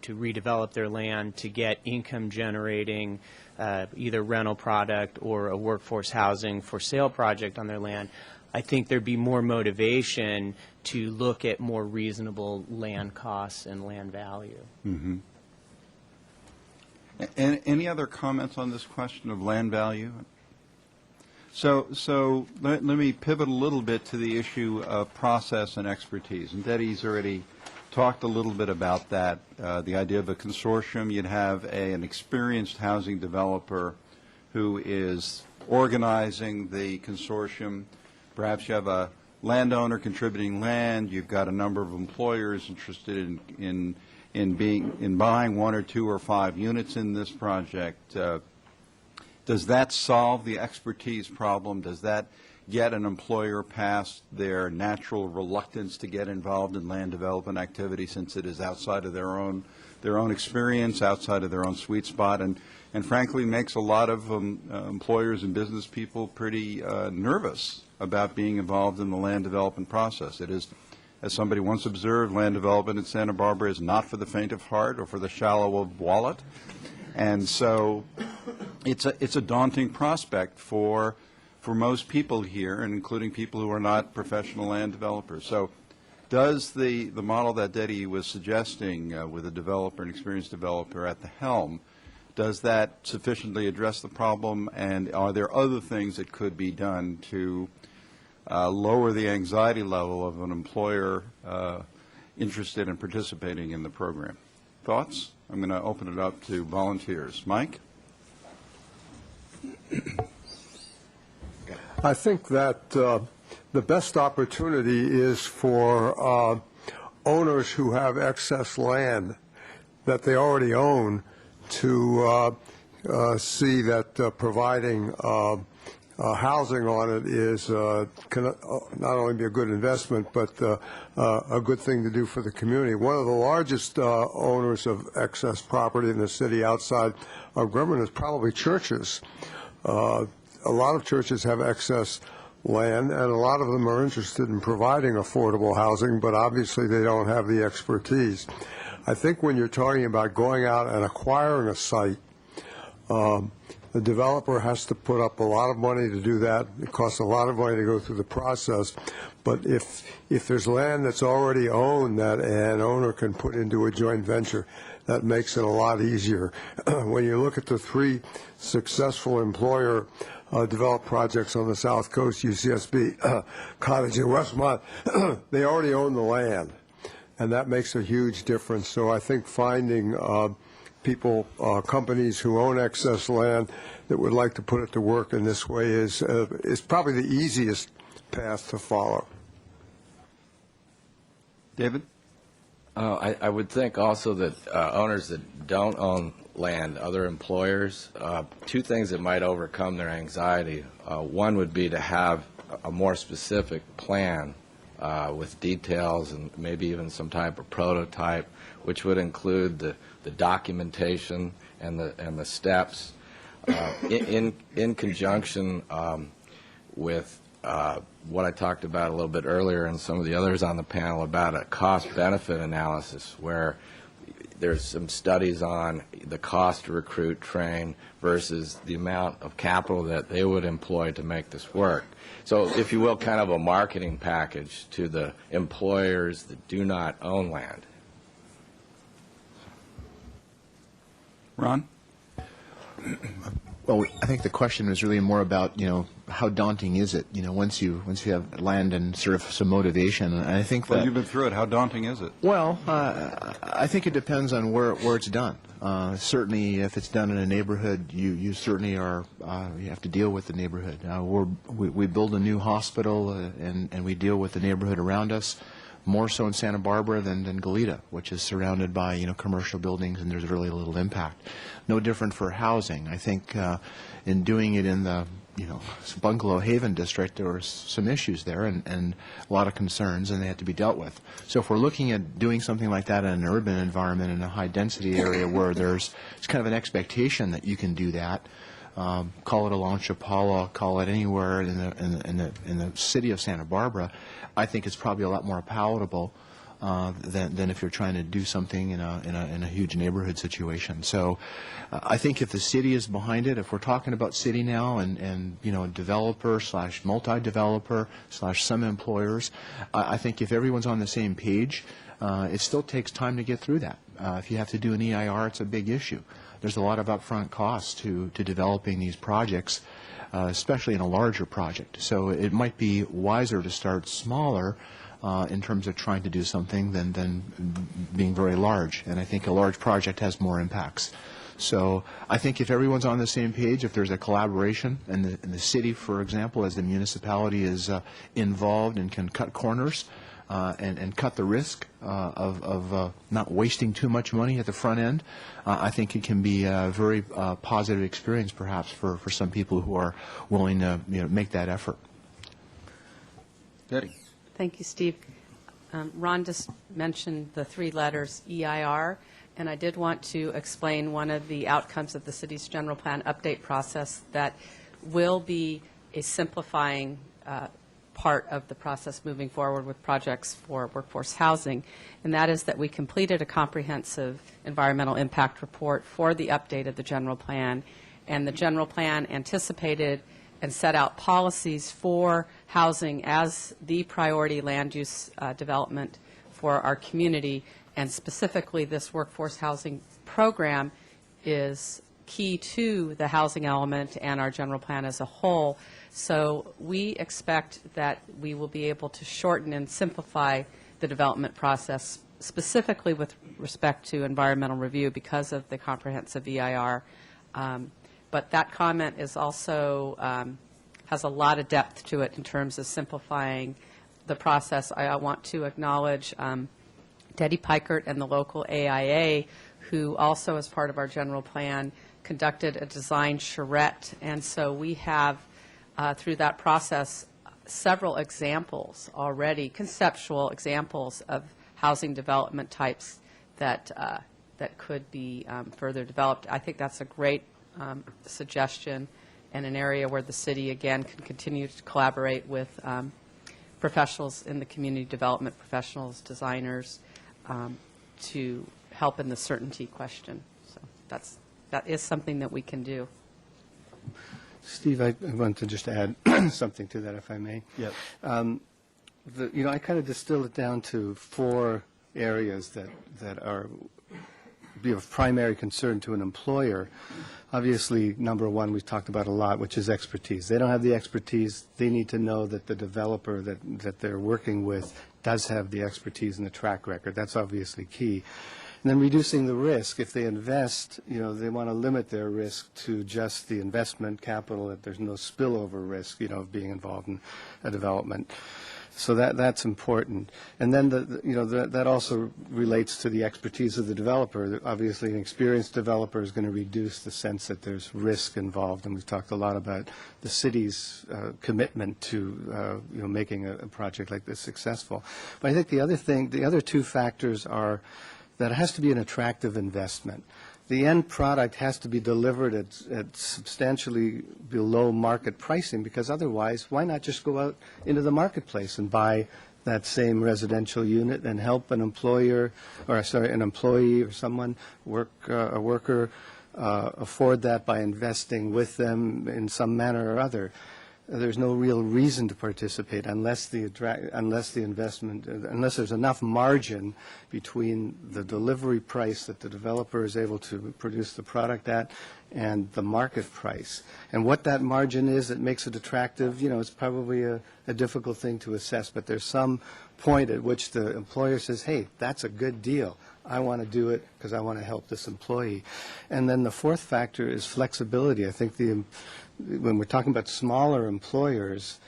redevelop their land to get income generating either rental product or a workforce housing for sale project on their land, I think there'd be more motivation to look at more reasonable land costs and land value. Mm-hmm. Any other comments on this question of land value? So let me pivot a little bit to the issue of process and expertise. And Dedi's already talked a little bit about that, the idea of a consortium. You'd have an experienced housing developer who is organizing the consortium. Perhaps you have a landowner contributing land. You've got a number of employers interested in buying 1 or 2 or 5 units in this project. Does that solve the expertise problem? Does that get an employer past their natural reluctance to get involved in land development activity, since it is outside of their own experience, outside of their own sweet spot, and frankly makes a lot of employers and business people pretty nervous about being involved in the land development process? It is, as somebody once observed, land development in Santa Barbara is not for the faint of heart or for the shallow of wallet. And so it's a daunting prospect for most people here, and including people who are not professional land developers. So does the model that Dedi was suggesting with a developer, an experienced developer at the helm, does that sufficiently address the problem, and are there other things that could be done to lower the anxiety level of an employer interested in participating in the program? Thoughts? I'm going to open it up to volunteers. Mike? I think that the best opportunity is for owners who have excess land that they already own to see that providing housing on it is can not only be a good investment, but a good thing to do for the community. One of the largest owners of excess property in the city outside of government is probably churches. A lot of churches have excess land, and a lot of them are interested in providing affordable housing, but obviously they don't have the expertise. I think when you're talking about going out and acquiring a site, the developer has to put up a lot of money to do that. It costs a lot of money to go through the process. But if there's land that's already owned that an owner can put into a joint venture, that makes it a lot easier. When you look at the 3 successful employer developed projects on the South Coast, UCSB, Cottage, and Westmont, they already own the land. And that makes a huge difference. So I think finding people, companies who own excess land that would like to put it to work in this way is probably the easiest path to follow. David? I would think also that owners that don't own land, other employers, 2 things that might overcome their anxiety. One would be to have a more specific plan with details and maybe even some type of prototype, which would include the documentation and the steps in conjunction with what I talked about a little bit earlier, and some of the others on the panel, about a cost-benefit analysis, where there's some studies on the cost to recruit, train, versus the amount of capital that they would employ to make this work. So, if you will, kind of a marketing package to the employers that do not own land. Ron? Well, I think the question is really more about, how daunting is it, once you have land and sort of some motivation. And I think Well, you've been through it. How daunting is it? Well, I think it depends on where it's done. Certainly, if it's done in a neighborhood, you certainly are, you have to deal with the neighborhood. We build a new hospital, and we deal with the neighborhood around us, more so in Santa Barbara than Goleta, which is surrounded by, commercial buildings, and there's really little impact. No different for housing. I think in doing it in the Bungalow Haven district, there were some issues there and a lot of concerns, and they had to be dealt with. So if we're looking at doing something like that in an urban environment, in a high-density area where it's kind of an expectation that you can do that, call it Alon Chapala, call it anywhere in the city of Santa Barbara, I think it's probably a lot more palatable than if you're trying to do something in a huge neighborhood situation. So I think if the city is behind it, if we're talking about city now and developer / multi-developer / some employers, I think if everyone's on the same page, it still takes time to get through that. If you have to do an EIR, it's a big issue. there's a lot of upfront costs to developing these projects, especially in a larger project. So it might be wiser to start smaller in terms of trying to do something than being very large. And I think a large project has more impacts. So I think if everyone's on the same page, if there's a collaboration, and the city, for example, as the municipality is involved and can cut corners and cut the risk of not wasting too much money at the front end, I think it can be a very positive experience perhaps for some people who are willing to make that effort. Betty. Thank you, Steve. Ron just mentioned the three letters EIR, and I did want to explain one of the outcomes of the city's general plan update process that will be a simplifying part of the process moving forward with projects for workforce housing, and that is that we completed a comprehensive environmental impact report for the update of the general plan, and the general plan anticipated and set out policies for housing as the priority land use development for our community, and specifically this workforce housing program is key to the housing element and our general plan as a whole. So we expect that we will be able to shorten and simplify the development process, specifically with respect to environmental review because of the comprehensive EIR. But that comment is also has a lot of depth to it in terms of simplifying the process. I want to acknowledge Teddy Pikert and the local AIA, who also, as part of our general plan, conducted a design charrette. And so we have, through that process, several examples already, conceptual examples of housing development types that could be further developed. I think that's a great suggestion and an area where the city, again, can continue to collaborate with professionals in the community development, professionals, designers, to help in the certainty question. So that is something that we can do. Steve, I want to just add something to that, if I may. Yes. I kind of distill it down to 4 areas that are be of primary concern to an employer. Obviously, number one, we've talked about a lot, which is expertise. They don't have the expertise. They need to know that the developer that they're working with does have the expertise and the track record. That's obviously key. And then reducing the risk. If they invest, they want to limit their risk to just the investment capital, that there's no spillover risk, of being involved in a development. So that's important. And then that also relates to the expertise of the developer. Obviously, an experienced developer is going to reduce the sense that there's risk involved. And we've talked a lot about the city's commitment to making a project like this successful. But I think the other 2 factors are that it has to be an attractive investment. The end product has to be delivered at substantially below market pricing, because otherwise, why not just go out into the marketplace and buy that same residential unit and help an employee or someone, a worker, afford that by investing with them in some manner or other. There's no real reason to participate unless there's enough margin between the delivery price that the developer is able to produce the product at and the market price. And what that margin is that makes it attractive, it's probably a difficult thing to assess, but there's some point at which the employer says, hey, that's a good deal. I want to do it because I want to help this employee. And then the 4th factor is flexibility. I think when we're talking about smaller employers,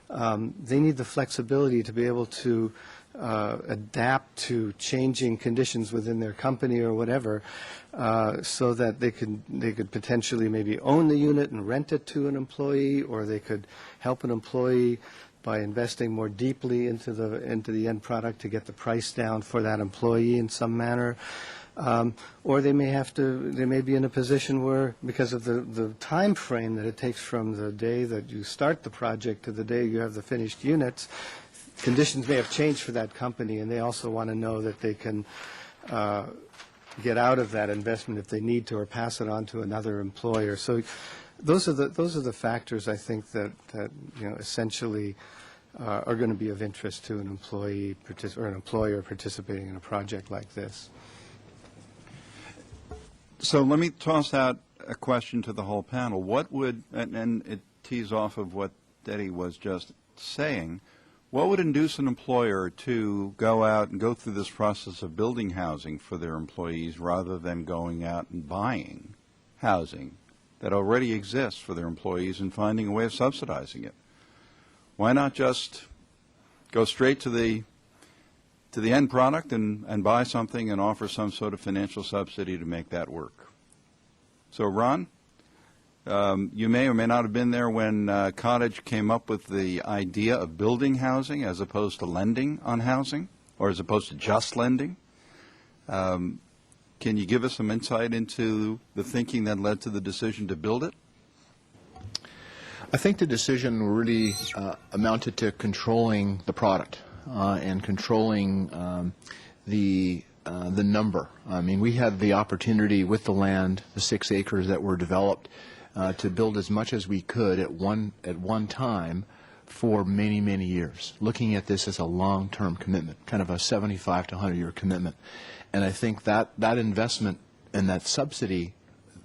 they need the flexibility to be able to adapt to changing conditions within their company or whatever, so that they could potentially maybe own the unit and rent it to an employee, or they could help an employee by investing more deeply into the end product to get the price down for that employee in some manner. Or they may be in a position where, because of the time frame that it takes from the day that you start the project to the day you have the finished units, conditions may have changed for that company, and they also want to know that they can get out of that investment if they need to, or pass it on to another employer. So those are the factors, I think, that essentially are going to be of interest to an employee or an employer participating in a project like this. So let me toss out a question to the whole panel. What would, and it tees off of what Eddie was just saying, what would induce an employer to go out and go through this process of building housing for their employees rather than going out and buying housing that already exists for their employees and finding a way of subsidizing it? Why not just go straight to the end product and buy something and offer some sort of financial subsidy to make that work? So, Ron, you may or may not have been there when Cottage came up with the idea of building housing as opposed to lending on housing, or as opposed to just lending. Can you give us some insight into the thinking that led to the decision to build it? I think the decision really amounted to controlling the product and controlling the number. I mean, we had the opportunity with the land, the 6 acres that were developed, to build as much as we could at one time for many, many years, looking at this as a long-term commitment, kind of a 75 to 100-year commitment. And I think that investment and that subsidy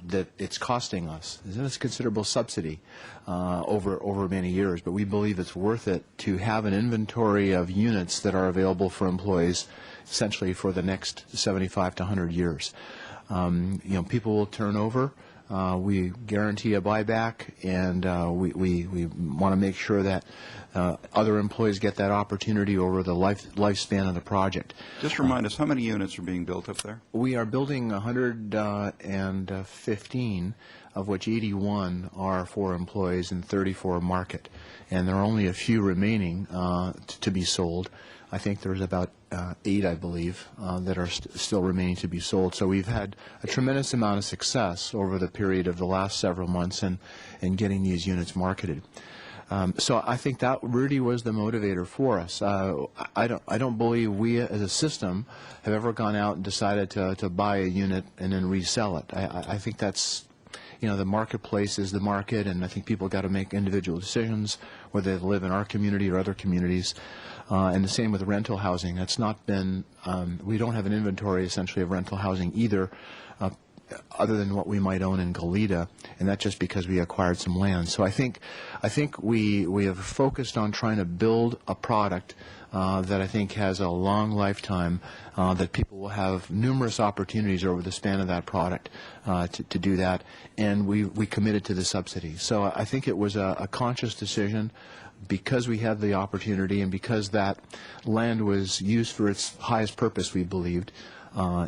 that it's costing us is a considerable subsidy over many years, but we believe it's worth it to have an inventory of units that are available for employees essentially for the next 75 to 100 years. People will turn over. We guarantee a buyback, and we want to make sure that other employees get that opportunity over the lifespan of the project. Just remind us, how many units are being built up there? We are building 115, of which 81 are for employees and 34 market. And there are only a few remaining to be sold. I think there's about 8, I believe, that are still remaining to be sold. So we've had a tremendous amount of success over the period of the last several months in getting these units marketed. So I think that really was the motivator for us. I don't believe we as a system have ever gone out and decided to buy a unit and then resell it. I think that's, the marketplace is the market, and I think people got to make individual decisions, whether they live in our community or other communities. And the same with rental housing. That's not been, we don't have an inventory essentially of rental housing either, other than what we might own in Goleta, and that's just because we acquired some land. So I think we have focused on trying to build a product that I think has a long lifetime, that people will have numerous opportunities over the span of that product to do that, and we committed to the subsidy. So I think it was a conscious decision because we had the opportunity and because that land was used for its highest purpose, we believed,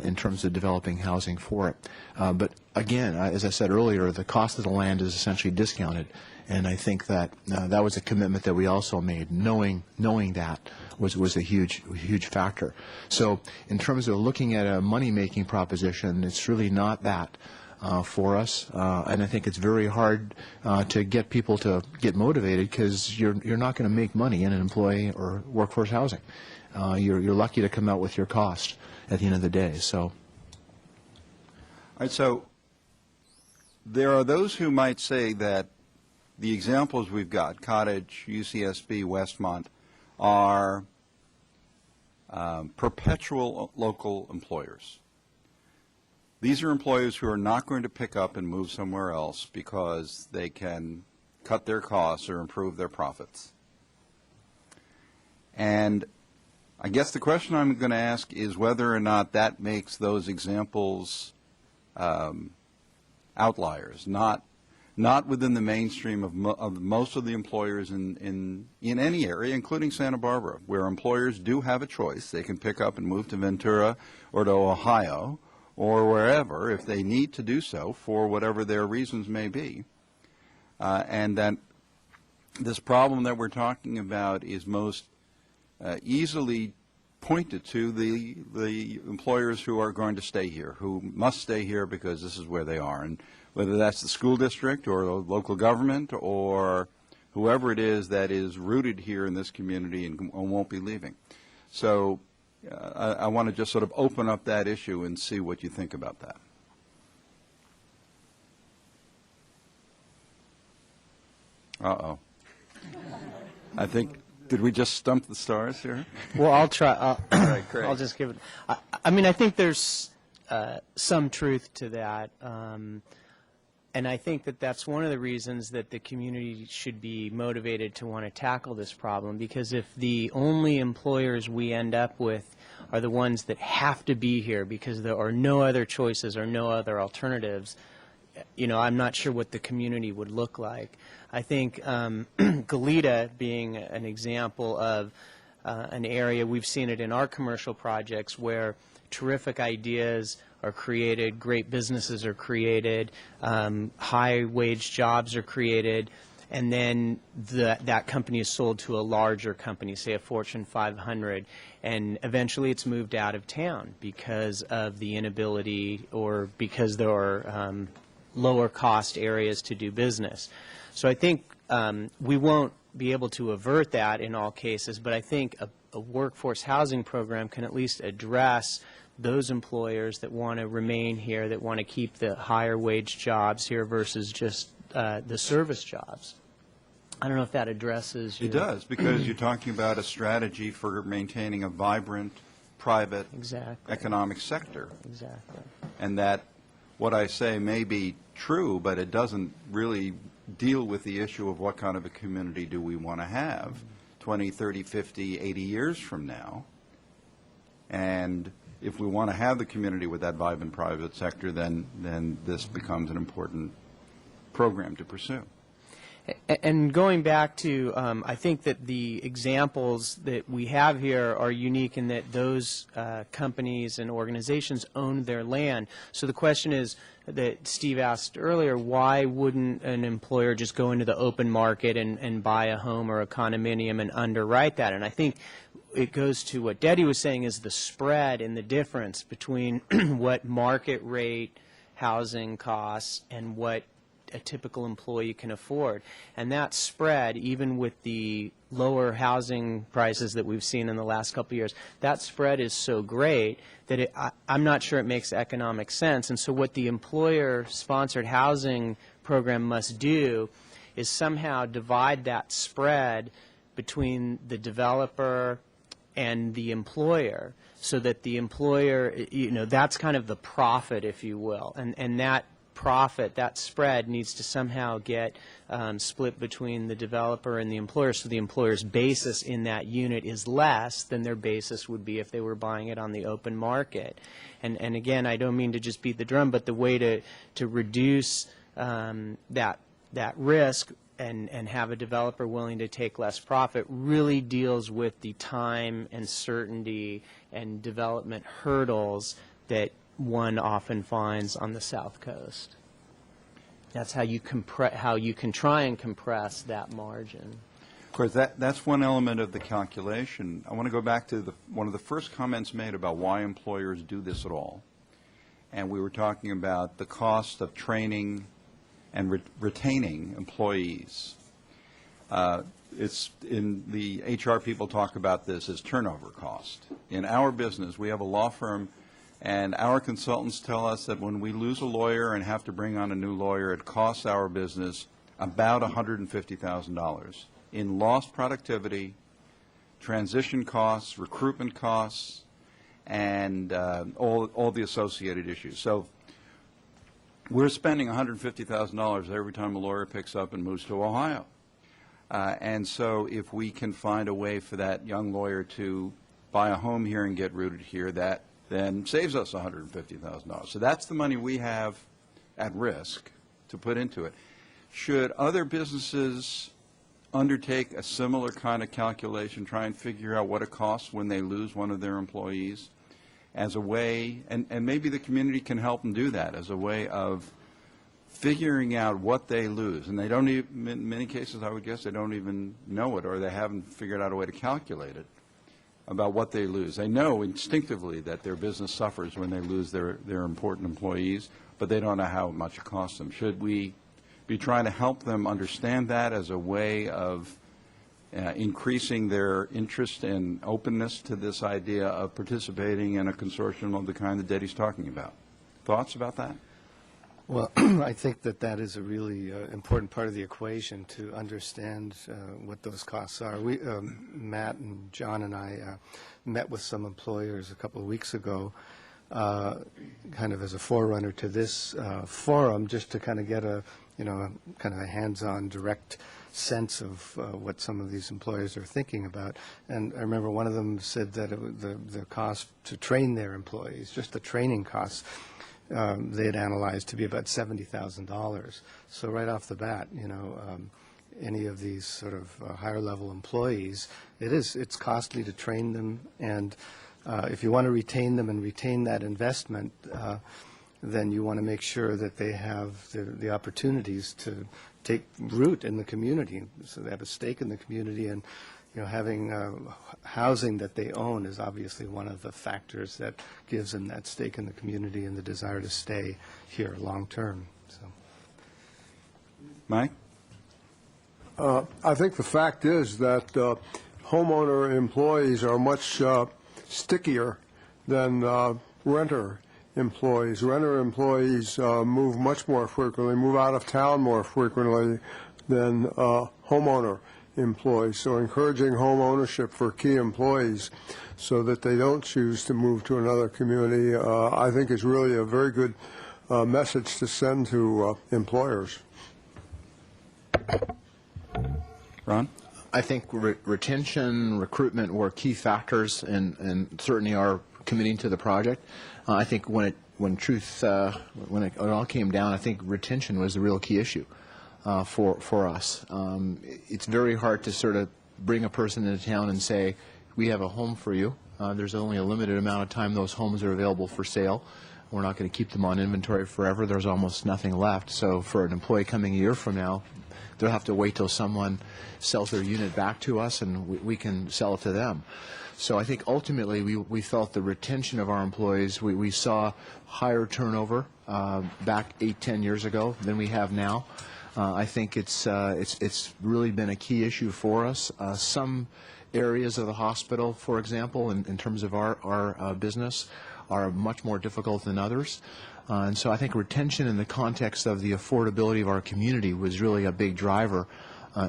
in terms of developing housing for it. But again, as I said earlier, the cost of the land is essentially discounted, and I think that that was a commitment that we also made. Knowing that was a huge factor. So in terms of looking at a money-making proposition, it's really not that for us, and I think it's very hard to get people to get motivated because you're not going to make money in an employee or workforce housing. You're lucky to come out with your cost at the end of the day. So, all right, so there are those who might say that the examples we've got, Cottage, UCSB, Westmont, are perpetual local employers. These are employers who are not going to pick up and move somewhere else because they can cut their costs or improve their profits. And I guess the question I'm going to ask is whether or not that makes those examples outliers, not within the mainstream of most of the employers in any area, including Santa Barbara, where employers do have a choice. They can pick up and move to Ventura or to Ohio or wherever if they need to do so for whatever their reasons may be. And that this problem that we're talking about is most easily pointed to the employers who are going to stay here, who must stay here because this is where they are. And whether that's the school district or the local government or whoever it is that is rooted here in this community and won't be leaving. So I want to just sort of open up that issue and see what you think about that. Uh-oh. I think, did we just stump the stars here? Well, I'll try. All right, great. I'll just give it. I mean, I think there's some truth to that. And I think that that's one of the reasons that the community should be motivated to want to tackle this problem, because if the only employers we end up with are the ones that have to be here because there are no other choices or no other alternatives, you know, I'm not sure what the community would look like. I think Goleta being an example of an area, we've seen it in our commercial projects where terrific ideas are created, great businesses are created, high-wage jobs are created, and then that company is sold to a larger company, say a Fortune 500, and eventually it's moved out of town because of the inability or because there are lower-cost areas to do business. So I think we won't be able to avert that in all cases, but I think a workforce housing program can at least address those employers that want to remain here, that want to keep the higher wage jobs here versus just the service jobs. I don't know if that addresses your... It does, because you're talking about a strategy for maintaining a vibrant, private economic sector. Exactly. And that what I say may be true, but it doesn't really deal with the issue of what kind of a community do we want to have 20, 30, 50, 80 years from now. And if we want to have the community with that vibrant private sector, then this becomes an important program to pursue. And going back to, I think that the examples that we have here are unique in that those companies and organizations own their land. So the question is that Steve asked earlier, why wouldn't an employer just go into the open market and buy a home or a condominium and underwrite that? And I think it goes to what Debbie was saying is the spread and the difference between what market rate housing costs and what a typical employee can afford. And that spread, even with the lower housing prices that we've seen in the last couple of years, that spread is so great that I'm not sure it makes economic sense. And so what the employer-sponsored housing program must do is somehow divide that spread between the developer and the employer, so that the employer, you know, that's kind of the profit, if you will, and that profit, that spread needs to somehow get split between the developer and the employer, so the employer's basis in that unit is less than their basis would be if they were buying it on the open market. And again, I don't mean to just beat the drum, but the way to reduce that risk and have a developer willing to take less profit really deals with the time and certainty and development hurdles that one often finds on the South Coast. That's how you can try and compress that margin. Of course, that's one element of the calculation. I want to go back to one of the first comments made about why employers do this at all. And we were talking about the cost of training and retaining employees. It's in the HR people talk about this as turnover cost. In our business, we have a law firm, and our consultants tell us that when we lose a lawyer and have to bring on a new lawyer, it costs our business about $150,000 in lost productivity, transition costs, recruitment costs, and all the associated issues. So we're spending $150,000 every time a lawyer picks up and moves to Ohio. And so if we can find a way for that young lawyer to buy a home here and get rooted here, that then saves us $150,000. So that's the money we have at risk to put into it. Should other businesses undertake a similar kind of calculation, try and figure out what it costs when they lose one of their employees as a way, and maybe the community can help them do that as a way of figuring out what they lose. And they don't even, in many cases, I would guess, they don't even know it, or they haven't figured out a way to calculate it about what they lose. They know instinctively that their business suffers when they lose their important employees, but they don't know how much it costs them. Should we be trying to help them understand that as a way of increasing their interest and openness to this idea of participating in a consortium of the kind that Debbie's talking about? Thoughts about that? Well, I think that is a really important part of the equation to understand what those costs are. We, Matt and John and I met with some employers a couple of weeks ago kind of as a forerunner to this forum, just to kind of get a, kind of a hands-on direct sense of what some of these employers are thinking about. And I remember one of them said that the cost to train their employees, just the training costs, they had analyzed to be about $70,000. So right off the bat, any of these sort of higher level employees, it's costly to train them, and if you want to retain them and retain that investment, then you want to make sure that they have the opportunities to take root in the community, so they have a stake in the community. And having housing that they own is obviously one of the factors that gives them that stake in the community and the desire to stay here long term. So, Mike? I think the fact is that homeowner employees are much stickier than renter employees. Renter employees move much more frequently, move out of town more frequently than homeowner employees. So encouraging home ownership for key employees so that they don't choose to move to another community, I think is really a very good message to send to employers. Ron? I think retention, recruitment were key factors, and certainly are committing to the project. I think when it all came down, I think retention was the real key issue for us. It's very hard to sort of bring a person into town and say, we have a home for you. There's only a limited amount of time those homes are available for sale. We're not going to keep them on inventory forever. There's almost nothing left. So for an employee coming a year from now, they'll have to wait till someone sells their unit back to us and we can sell it to them. So I think ultimately we felt the retention of our employees, we saw higher turnover back 8-10 years ago than we have now. I think it's really been a key issue for us. Some areas of the hospital, for example, in terms of our business, are much more difficult than others. And so I think retention in the context of the affordability of our community was really a big driver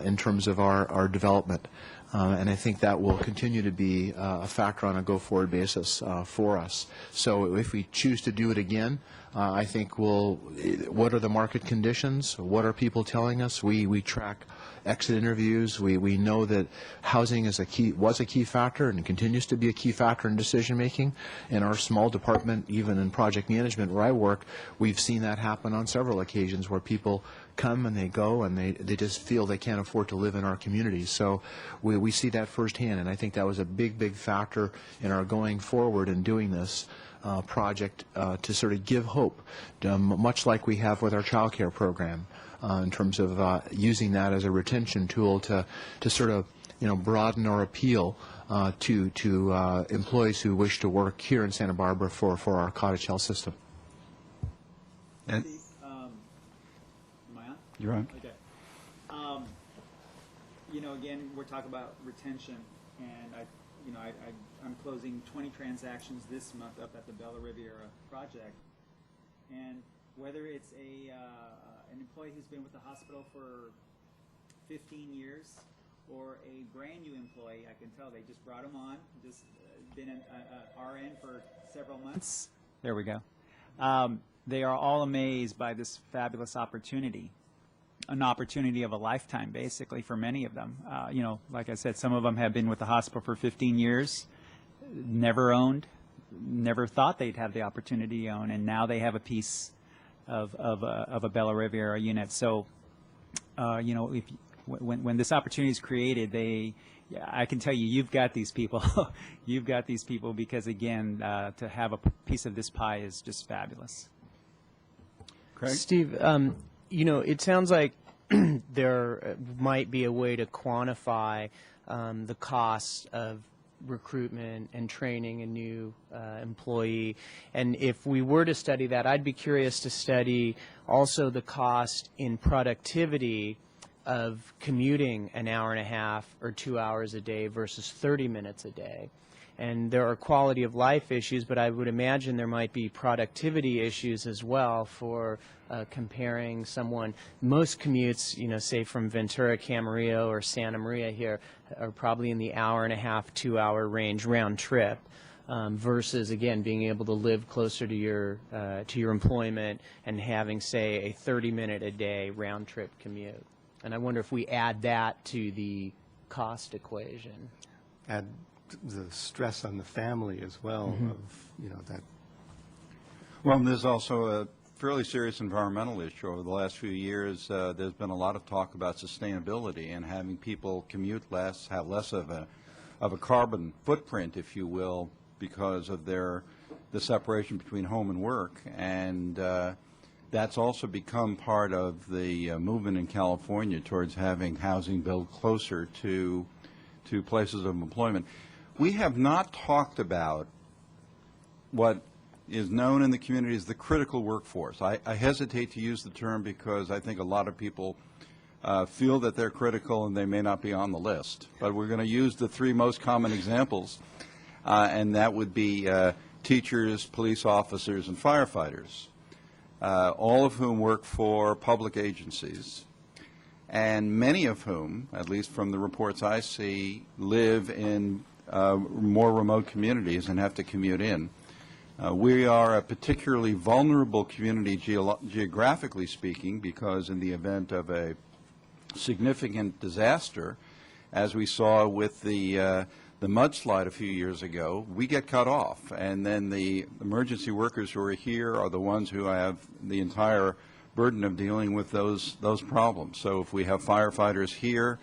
in terms of our development. And I think that will continue to be a factor on a go-forward basis for us. So if we choose to do it again, I think what are the market conditions? What are people telling us? We track exit interviews. We know that housing was a key factor and continues to be a key factor in decision making. In our small department, even in project management where I work, we've seen that happen on several occasions where people come and they go and they just feel they can't afford to live in our communities. So we see that firsthand, and I think that was a big factor in our going forward and doing this project to sort of give hope, much like we have with our child care program, in terms of using that as a retention tool to sort of broaden our appeal to employees who wish to work here in Santa Barbara for our cottage health system. And Am I on? you're on. Okay. Again, we're talking about retention, and I'm closing 20 transactions this month up at the Bella Riviera project, and whether it's an employee who's been with the hospital for 15 years or a brand new employee, I can tell they just brought them on, just been an RN for several months. There we go. They are all amazed by this fabulous opportunity, an opportunity of a lifetime, basically, for many of them. Like I said, some of them have been with the hospital for 15 years, never owned, never thought they'd have the opportunity to own, and now they have a piece of a Bella Riviera unit. So, when this opportunity is created, I can tell you, you've got these people. You've got these people because, again, to have a piece of this pie is just fabulous. Craig? Steve, it sounds like there might be a way to quantify the cost of recruitment and training a new employee. And if we were to study that, I'd be curious to study also the cost in productivity of commuting an hour and a half or 2 hours a day versus 30 minutes a day. And there are quality of life issues, but I would imagine there might be productivity issues as well for comparing someone. Most commutes, say from Ventura, Camarillo, or Santa Maria here, are probably in the hour and a half, 2 hour range round trip. versus, again, being able to live closer to your employment and having, say, a 30-minute a day round-trip commute. And I wonder if we add that to the cost equation. Add the stress on the family as well of, that. Well, and there's also a fairly serious environmental issue. Over the last few years, there's been a lot of talk about sustainability and having people commute less, have less of a carbon footprint, if you will, because of the separation between home and work. And that's also become part of the movement in California towards having housing built closer to places of employment. We have not talked about what is known in the community as the critical workforce. I hesitate to use the term because I think a lot of people feel that they're critical and they may not be on the list. But we're going to use the three most common examples, and that would be teachers, police officers, and firefighters, all of whom work for public agencies, and many of whom, at least from the reports I see, live in more remote communities and have to commute in. We are a particularly vulnerable community geographically speaking, because in the event of a significant disaster, as we saw with the mudslide a few years ago, we get cut off, and then the emergency workers who are here are the ones who have the entire burden of dealing with those problems. So if we have firefighters here,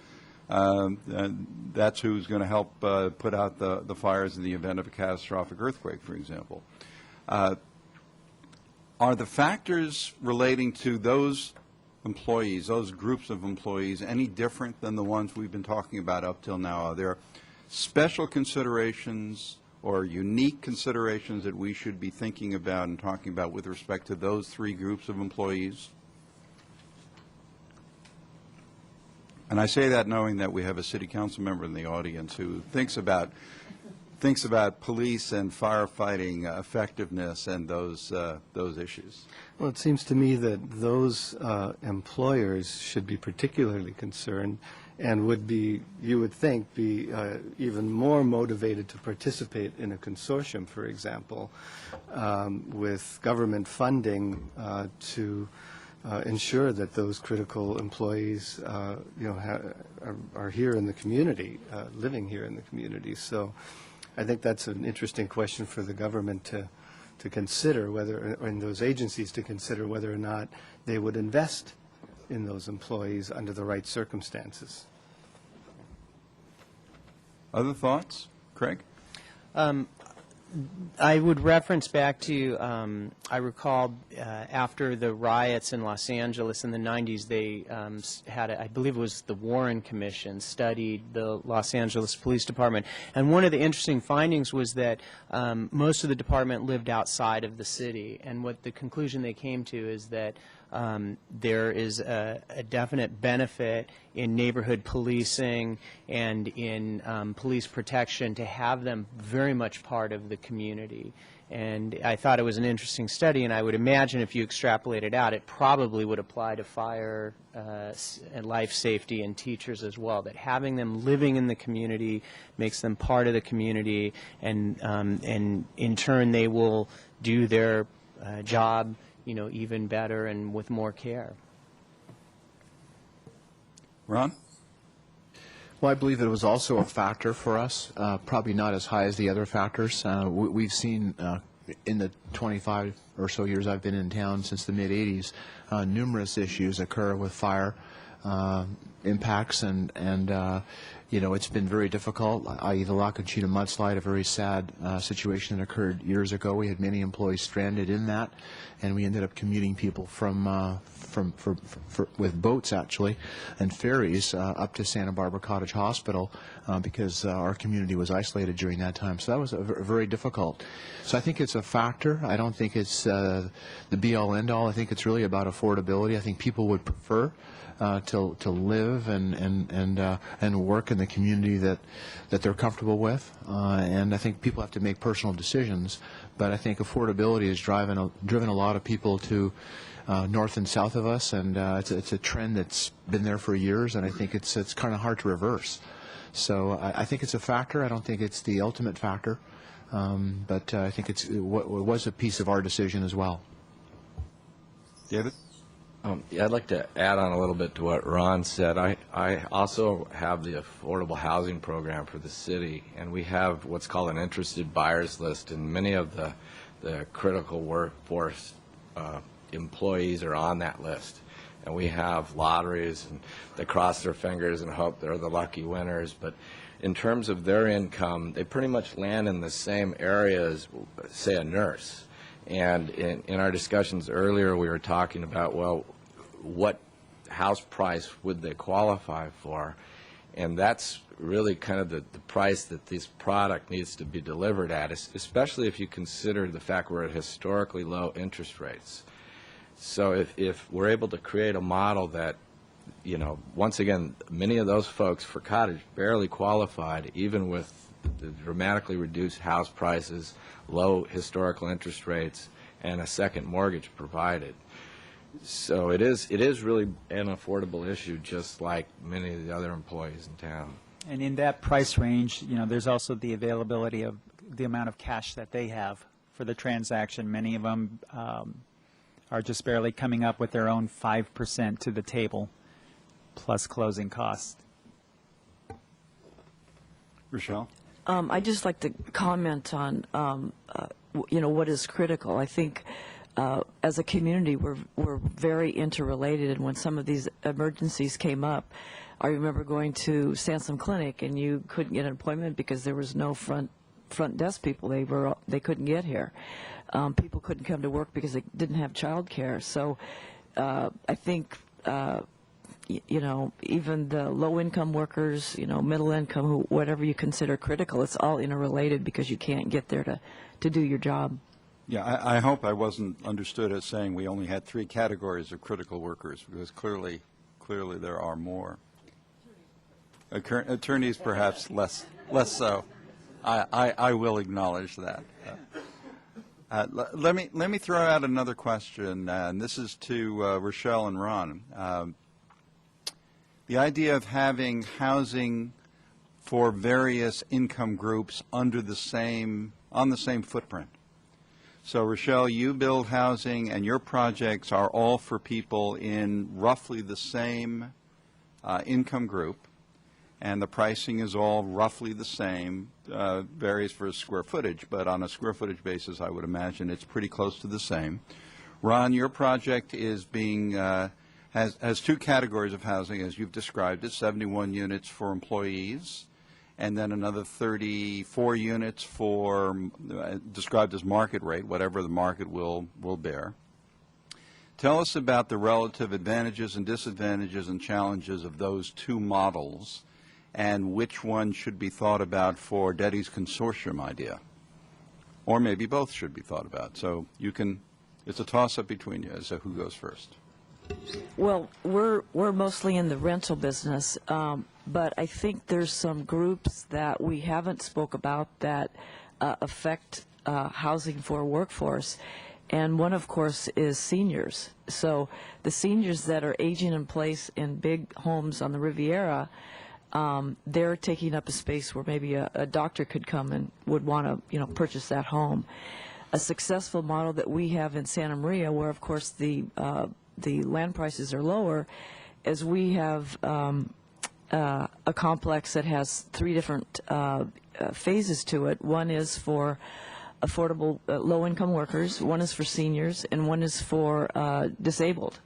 that's who's going to help put out the fires in the event of a catastrophic earthquake, for example. Are the factors relating to those employees, those groups of employees, any different than the ones we've been talking about up till now? Are there special considerations or unique considerations that we should be thinking about and talking about with respect to those three groups of employees? And I say that knowing that we have a city council member in the audience who thinks about police and firefighting effectiveness and those issues. Well, it seems to me that those employers should be particularly concerned and would be, you would think, be even more motivated to participate in a consortium, for example, with government funding to ensure that those critical employees, are here in the community, living here in the community. So I think that's an interesting question for the government to consider whether, and those agencies to consider whether or not they would invest in those employees under the right circumstances. Other thoughts? Craig? I would reference back to, I recall after the riots in Los Angeles in the 90s, they had, I believe it was the Warren Commission, studied the Los Angeles Police Department. And one of the interesting findings was that most of the department lived outside of the city. And what the conclusion they came to is that there is a definite benefit in neighborhood policing and in police protection to have them very much part of the community. And I thought it was an interesting study, and I would imagine if you extrapolate it out, it probably would apply to fire and life safety and teachers as well, that having them living in the community makes them part of the community, and in turn they will do their job even better and with more care. Ron? Well, I believe that it was also a factor for us, probably not as high as the other factors. We've seen in the 25 or so years I've been in town since the mid-'80s, numerous issues occur with fire impacts, and it's been very difficult, i.e. the La Conchita mudslide, a very sad situation that occurred years ago. We had many employees stranded in that, and we ended up commuting people with boats, actually, and ferries up to Santa Barbara Cottage Hospital because our community was isolated during that time. So that was very difficult. So I think it's a factor. I don't think it's the be-all, end-all. I think it's really about affordability. I think people would prefer to live and work in the community that they're comfortable with, and I think people have to make personal decisions. But I think affordability has driven a lot of people to north and south of us, and it's a trend that's been there for years, and I think it's kind of hard to reverse. So I think it's a factor. I don't think it's the ultimate factor. But I think it was a piece of our decision as well. David? Yeah, I'd like to add on a little bit to what Ron said. I also have the affordable housing program for the city, and we have what's called an interested buyers list, and many of the critical workforce employees are on that list. And we have lotteries, and they cross their fingers and hope they're the lucky winners. But in terms of their income, they pretty much land in the same area as, say, a nurse. And in our discussions earlier, we were talking about, well, what house price would they qualify for? And that's really kind of the price that this product needs to be delivered at, especially if you consider the fact we're at historically low interest rates. So if we're able to create a model that, you know, once again, many of those folks for cottage barely qualified, even with the dramatically reduced house prices, low historical interest rates, and a second mortgage provided. So it is really an affordable issue, just like many of the other employees in town. And in that price range, you know, there's also the availability of the amount of cash that they have for the transaction. Many of them are just barely coming up with their own 5% to the table, plus closing costs. Rochelle? I'd just like to comment on, you know, what is critical. I think as a community, we're very interrelated, and when some of these emergencies came up, I remember going to Sansom Clinic, and you couldn't get an appointment because there was no front desk people. They couldn't get here. People couldn't come to work because they didn't have child care. So I think you know, even the low-income workers, you know, middle income, whatever you consider critical, it's all interrelated because you can't get there to do your job. Yeah, I hope I wasn't understood as saying we only had 3 categories of critical workers, because clearly there are more. Attorneys perhaps less so. I will acknowledge that. Let me throw out another question, and this is to Rochelle and Ron. The idea of having housing for various income groups on the same footprint. So, Rochelle, you build housing, and your projects are all for people in roughly the same income group, and the pricing is all roughly the same, varies for square footage, but on a square footage basis, I would imagine it's pretty close to the same. Ron, your project is being has 2 categories of housing, as you've described it, 71 units for employees, and then another 34 units for, described as market rate, whatever the market will bear. Tell us about the relative advantages and disadvantages and challenges of those 2 models, and which one should be thought about for Detti's consortium idea. Or maybe both should be thought about. So you can, it's a toss-up between you as to who goes first. Well, we're mostly in the rental business, but I think there's some groups that we haven't spoke about that affect housing for workforce, and one, of course, is seniors. So the seniors that are aging in place in big homes on the Riviera, they're taking up a space where maybe a doctor could come and would want to, you know, purchase that home. A successful model that we have in Santa Maria, where, of course, the land prices are lower, as we have a complex that has 3 different phases to it. One is for affordable low-income workers, one is for seniors, and one is for disabled.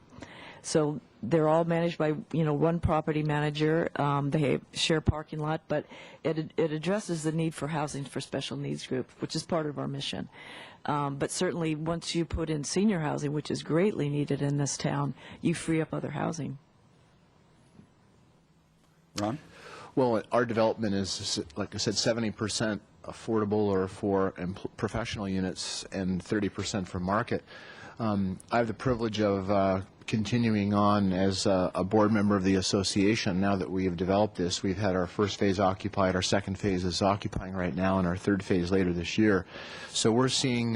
So they're all managed by, you know, one property manager. They share parking lot, but it addresses the need for housing for special needs groups, which is part of our mission. But certainly once you put in senior housing, which is greatly needed in this town, you free up other housing. Ron? Well, our development is, like I said, 70% affordable or for professional units and 30% for market. I have the privilege of continuing on as a board member of the association. Now that we have developed this, we've had our first phase occupied, our second phase is occupying right now, and our third phase later this year. So we're seeing,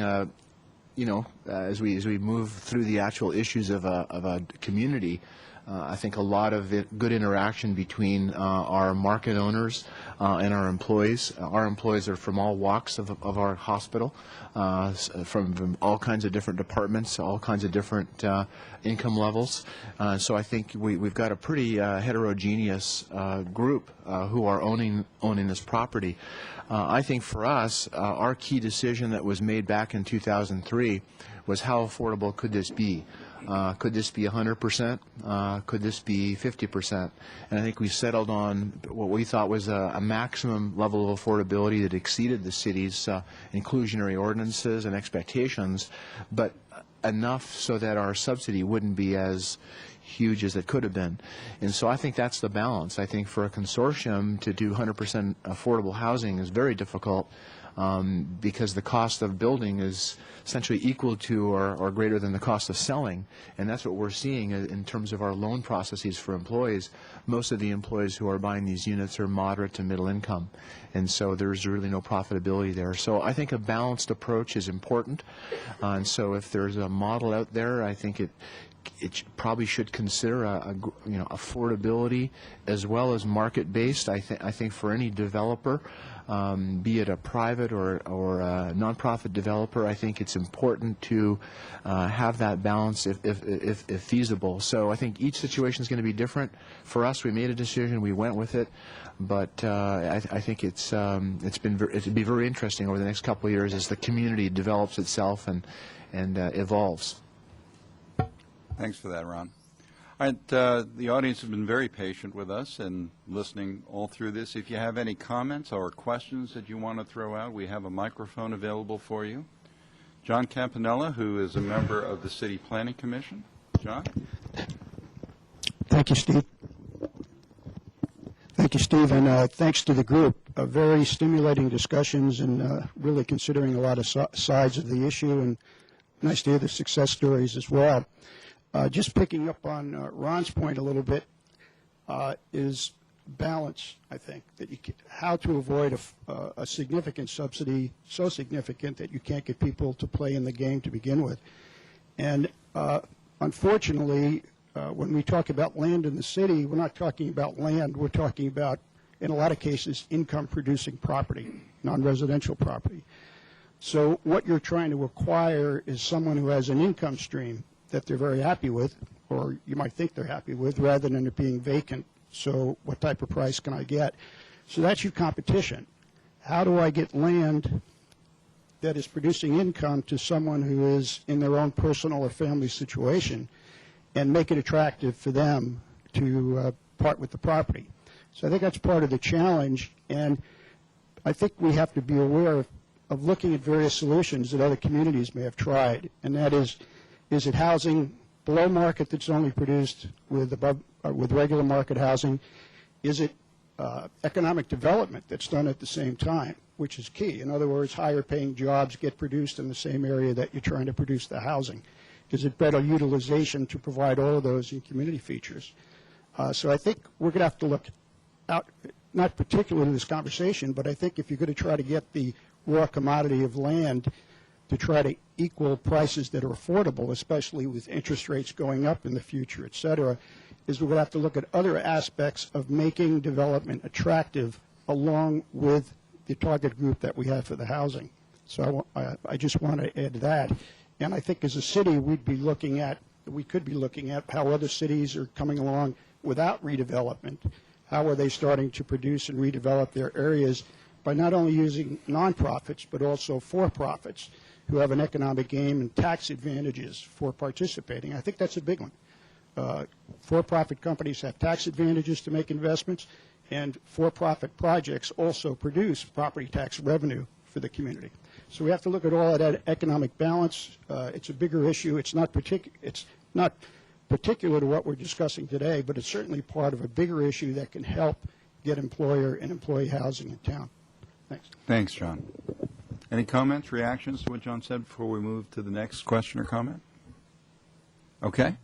you know, as we move through the actual issues of a community, I think a lot of good interaction between our market owners and our employees. Our employees are from all walks of our hospital, from all kinds of different departments, all kinds of different income levels. So I think we've got a pretty heterogeneous group who are owning this property. I think for us, our key decision that was made back in 2003 was how affordable could this be? Could this be 100%? Could this be 50%? And I think we settled on what we thought was a maximum level of affordability that exceeded the city's inclusionary ordinances and expectations, but enough so that our subsidy wouldn't be as huge as it could have been. And so I think that's the balance. I think for a consortium to do 100% affordable housing is very difficult because the cost of building is essentially equal to or greater than the cost of selling. And that's what we're seeing in terms of our loan processes for employees. Most of the employees who are buying these units are moderate to middle income. And so there's really no profitability there. So I think a balanced approach is important. And so if there's a model out there, I think it probably should consider affordability as well as market-based. I think for any developer, be it a private or a nonprofit developer, I think it's important to have that balance if feasible. So I think each situation is going to be different. For us, we made a decision, we went with it, but I think it'd be very interesting over the next couple of years as the community develops itself and evolves. Thanks for that, Ron. All right, the audience has been very patient with us and listening all through this. If you have any comments or questions that you want to throw out, we have a microphone available for you. John Campanella, who is a member of the City Planning Commission. John? Thank you, Steve. Thank you, Steve, and thanks to the group. Very stimulating discussions and really considering a lot of sides of the issue, and nice to hear the success stories as well. Just picking up on Ron's point a little bit is balance, I think, that how to avoid a significant subsidy, so significant that you can't get people to play in the game to begin with. And unfortunately, when we talk about land in the city, we're not talking about land, we're talking about, in a lot of cases, income-producing property, non-residential property. So what you're trying to acquire is someone who has an income stream that they're very happy with, or you might think they're happy with, rather than it being vacant. So what type of price can I get? So that's your competition. How do I get land that is producing income to someone who is in their own personal or family situation and make it attractive for them to part with the property? So I think that's part of the challenge, and I think we have to be aware of looking at various solutions that other communities may have tried, and that is it housing below market that's only produced with regular market housing? Is it economic development that's done at the same time, which is key? In other words, higher paying jobs get produced in the same area that you're trying to produce the housing. Is it better utilization to provide all of those in community features? So I think we're going to have to look out, not particularly in this conversation, but I think if you're going to try to get the raw commodity of land to try to equal prices that are affordable, especially with interest rates going up in the future, et cetera, is we're going to have to look at other aspects of making development attractive along with the target group that we have for the housing. So I just want to add that. And I think as a city, we could be looking at how other cities are coming along without redevelopment. How are they starting to produce and redevelop their areas by not only using nonprofits, but also for-profits who have an economic gain and tax advantages for participating. I think that's a big one. For-profit companies have tax advantages to make investments, and for-profit projects also produce property tax revenue for the community. So we have to look at all of that economic balance. It's a bigger issue. It's not particular to what we're discussing today, but it's certainly part of a bigger issue that can help get employer and employee housing in town. Thanks. Thanks, John. Any comments, reactions to what John said before we move to the next question or comment? Okay.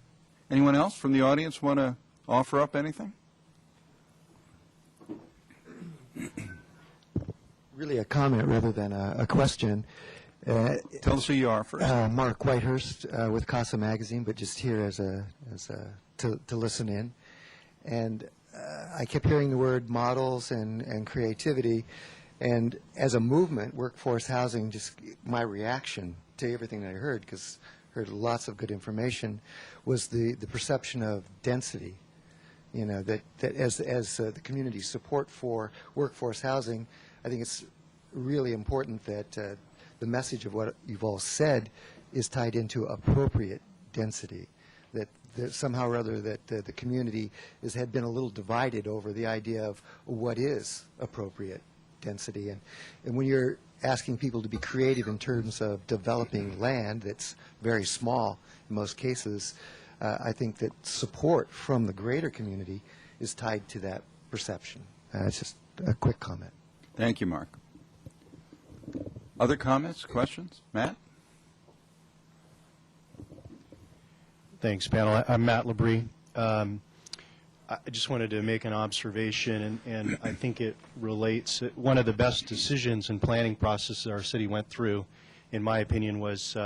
Anyone else from the audience want to offer up anything? Really a comment rather than a question. Tell us who you are first. Mark Whitehurst with Casa Magazine, but just here to listen in. And I kept hearing the word models and creativity. And as a movement, workforce housing, just my reaction to everything that I heard, because I heard lots of good information, was the perception of density. You know, that as the community support for workforce housing, I think it's really important that the message of what you've all said is tied into appropriate density. That somehow or other that the community had been a little divided over the idea of what is appropriate density. And when you're asking people to be creative in terms of developing land that's very small in most cases, I think that support from the greater community is tied to that perception. It's just a quick comment. Thank you, Mark. Other comments, questions? Matt? Thanks, panel. I'm Matt Labrie. I just wanted to make an observation, and I think it relates. One of the best decisions and planning processes our city went through, in my opinion, was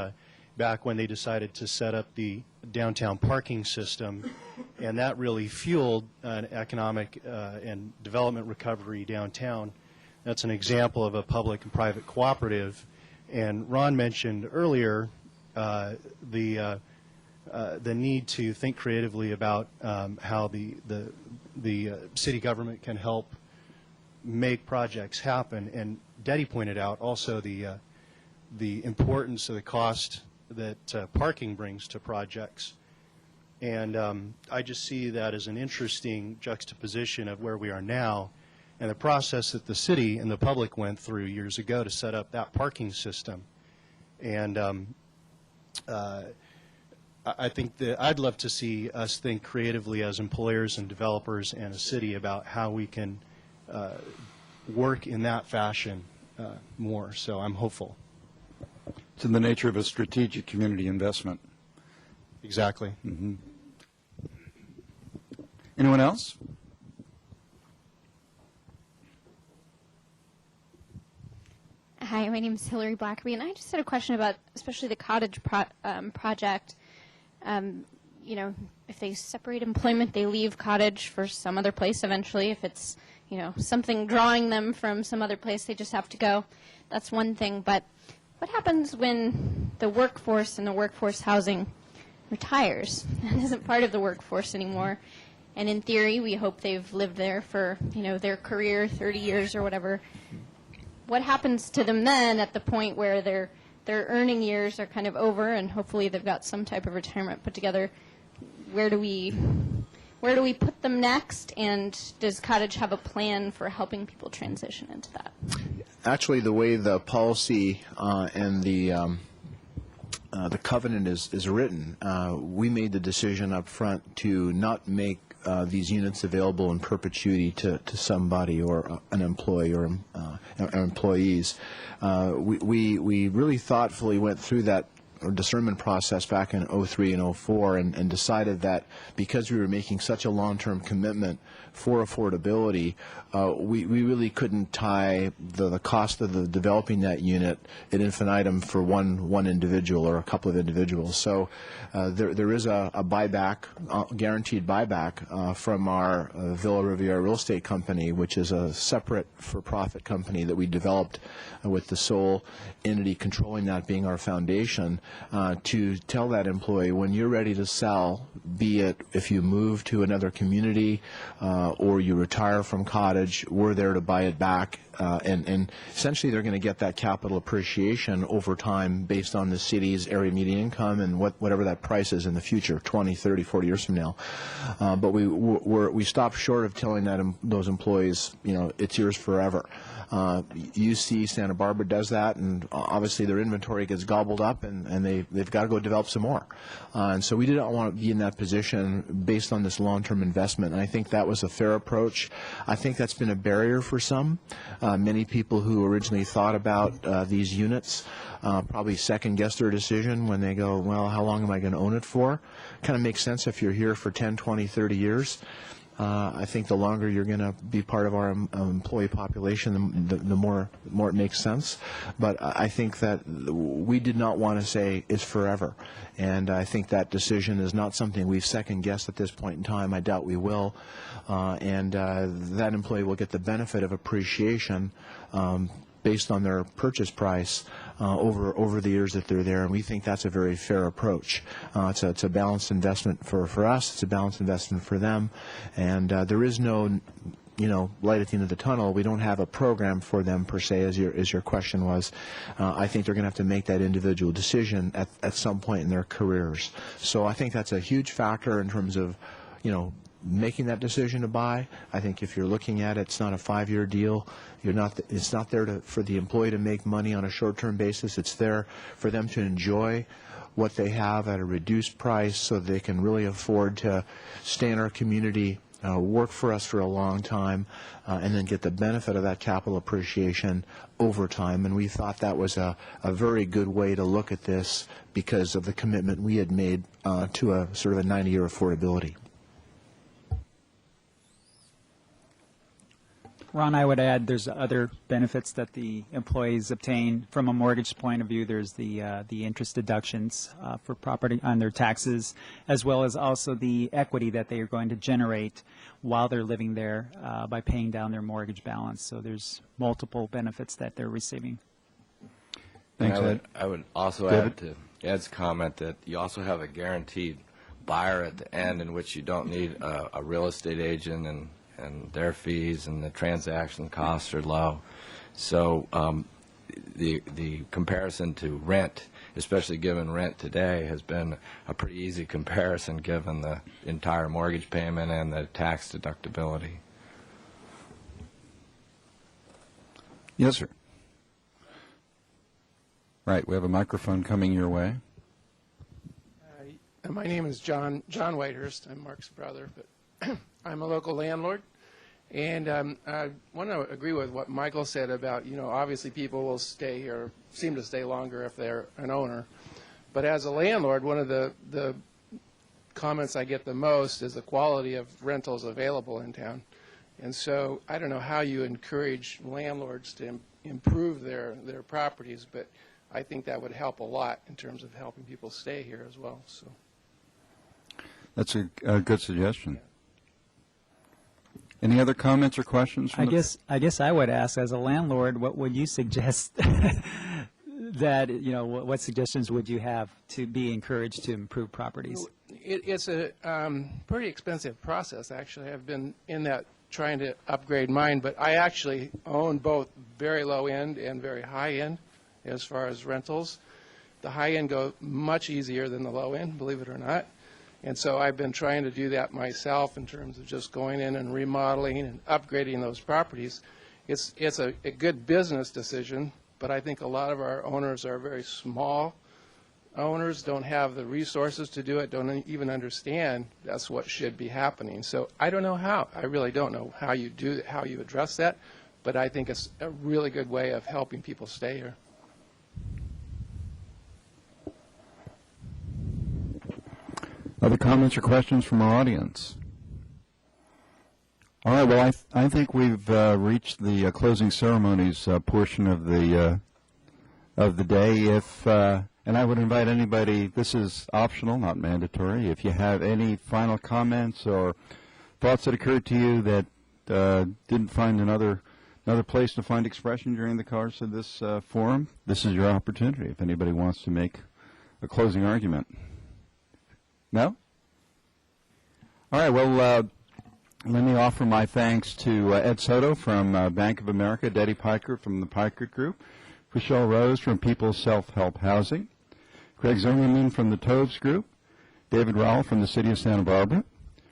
back when they decided to set up the downtown parking system, and that really fueled an economic and development recovery downtown. That's an example of a public and private cooperative. And Ron mentioned earlier the need to think creatively about how the city government can help make projects happen. And Detti pointed out also the importance of the cost that parking brings to projects. And I just see that as an interesting juxtaposition of where we are now and the process that the city and the public went through years ago to set up that parking system. And I think that I'd love to see us think creatively as employers and developers and a city about how we can work in that fashion more. So I'm hopeful. It's in the nature of a strategic community investment. Exactly. Mm-hmm. Anyone else? Hi, my name is Hillary Blackerby, and I just had a question about especially the cottage project. You know, if they separate employment, they leave cottage for some other place eventually. If it's, you know, something drawing them from some other place, they just have to go. That's one thing. But what happens when the workforce and the workforce housing retires and isn't part of the workforce anymore? And in theory, we hope they've lived there for, you know, their career, 30 years or whatever. What happens to them then at the point where their earning years are kind of over and hopefully they've got some type of retirement put together? Where do we put them next, and does Cottage have a plan for helping people transition into that? Actually, the way the policy and the covenant is written, we made the decision up front to not make these units available in perpetuity to somebody or an employee or employees. We really thoughtfully went through that discernment process back in 03 and 04 and decided that because we were making such a long-term commitment for affordability, we really couldn't tie the cost of developing that unit ad infinitum for one individual or a couple of individuals. So there is a buyback, guaranteed buyback from our Villa Riviera Real Estate Company, which is a separate for-profit company that we developed with the sole entity controlling that being our foundation, to tell that employee when you're ready to sell, be it if you move to another community or you retire from Cottage, we're there to buy it back. And essentially they're going to get that capital appreciation over time based on the city's area median income and whatever that price is in the future, 20, 30, 40 years from now. But we stopped short of telling those employees, you know, it's yours forever. UC Santa Barbara does that, and obviously their inventory gets gobbled up, and they've got to go develop some more. And so we didn't want to be in that position based on this long-term investment, and I think that was a fair approach. I think that's been a barrier for some. Many people who originally thought about these units probably second-guess their decision when they go, well, how long am I going to own it for? Kind of makes sense if you're here for 10, 20, 30 years. I think the longer you're going to be part of our employee population, the more it makes sense. But I think that we did not want to say it's forever. And I think that decision is not something we've second-guessed at this point in time. I doubt we will. And that employee will get the benefit of appreciation based on their purchase price over the years that they're there, and we think that's a very fair approach. It's a balanced investment for us. It's a balanced investment for them, and there is no, light at the end of the tunnel. We don't have a program for them per se, as your question was. I think they're going to have to make that individual decision at some point in their careers. So I think that's a huge factor in terms of, making that decision to buy. I think if you're looking at it, it's not a 5-year deal. It's not there for the employee to make money on a short-term basis. It's there for them to enjoy what they have at a reduced price so they can really afford to stay in our community, work for us for a long time, and then get the benefit of that capital appreciation over time. And we thought that was a very good way to look at this because of the commitment we had made to a sort of a 90-year affordability. Ron, I would add there's other benefits that the employees obtain from a mortgage point of view. There's the interest deductions for property on their taxes, as well as also the equity that they are going to generate while they're living there by paying down their mortgage balance. So there's multiple benefits that they're receiving. Thanks, Ed. I would also add to Ed's comment that you also have a guaranteed buyer at the end, in which you don't need a real estate agent and their fees and the transaction costs are low. So the comparison to rent, especially given rent today, has been a pretty easy comparison given the entire mortgage payment and the tax deductibility. Yes, sir. Right, we have a microphone coming your way. My name is John Whitehurst. I'm Mark's brother, but I'm a local landlord, and I want to agree with what Michael said about, obviously people will stay here, seem to stay longer if they're an owner. But as a landlord, one of the comments I get the most is the quality of rentals available in town. And so I don't know how you encourage landlords to improve their properties, but I think that would help a lot in terms of helping people stay here as well. So that's a good suggestion. Any other comments or questions? I guess I would ask, as a landlord, what would you suggest that, what suggestions would you have to be encouraged to improve properties? It's a pretty expensive process, actually. I've been in that trying to upgrade mine, but I actually own both very low end and very high end as far as rentals. The high end go much easier than the low end, believe it or not. And so I've been trying to do that myself in terms of just going in and remodeling and upgrading those properties. It's a good business decision, but I think a lot of our owners are very small owners, don't have the resources to do it, don't even understand that's what should be happening. So I don't know how. I really don't know how you address that, but I think it's a really good way of helping people stay here. Other comments or questions from our audience? All right, well, I think we've reached the closing ceremonies portion of the day. And I would invite anybody, this is optional, not mandatory, if you have any final comments or thoughts that occurred to you that didn't find another place to find expression during the course of this forum, this is your opportunity if anybody wants to make a closing argument. No? All right, well, let me offer my thanks to Ed Soto from Bank of America, Detty Piker from the Pikert Group, Michelle Rose from People's Self-Help Housing, Craig Zimmerman from the Tobes Group, David Rowell from the City of Santa Barbara,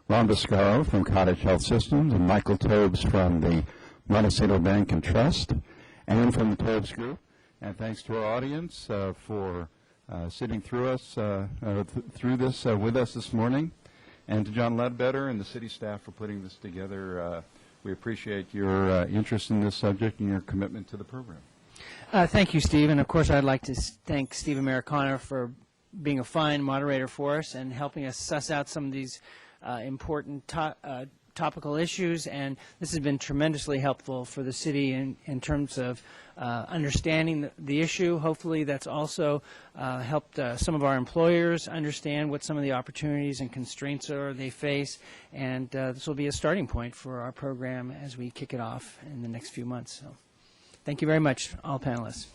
Ron Biscaro from Cottage Health Systems, and Michael Tobes from the Montecito Bank and Trust, and from the Tobes Group. And thanks to our audience for sitting through us through this with us this morning, and to John Ledbetter and the city staff for putting this together. We appreciate your interest in this subject and your commitment to the program. Thank you, Steve, and of course I'd like to thank Steve Americana for being a fine moderator for us and helping us suss out some of these important topical issues, and this has been tremendously helpful for the city in terms of understanding the issue. Hopefully that's also helped some of our employers understand what some of the opportunities and constraints are they face, and this will be a starting point for our program as we kick it off in the next few months. So, thank you very much, all panelists.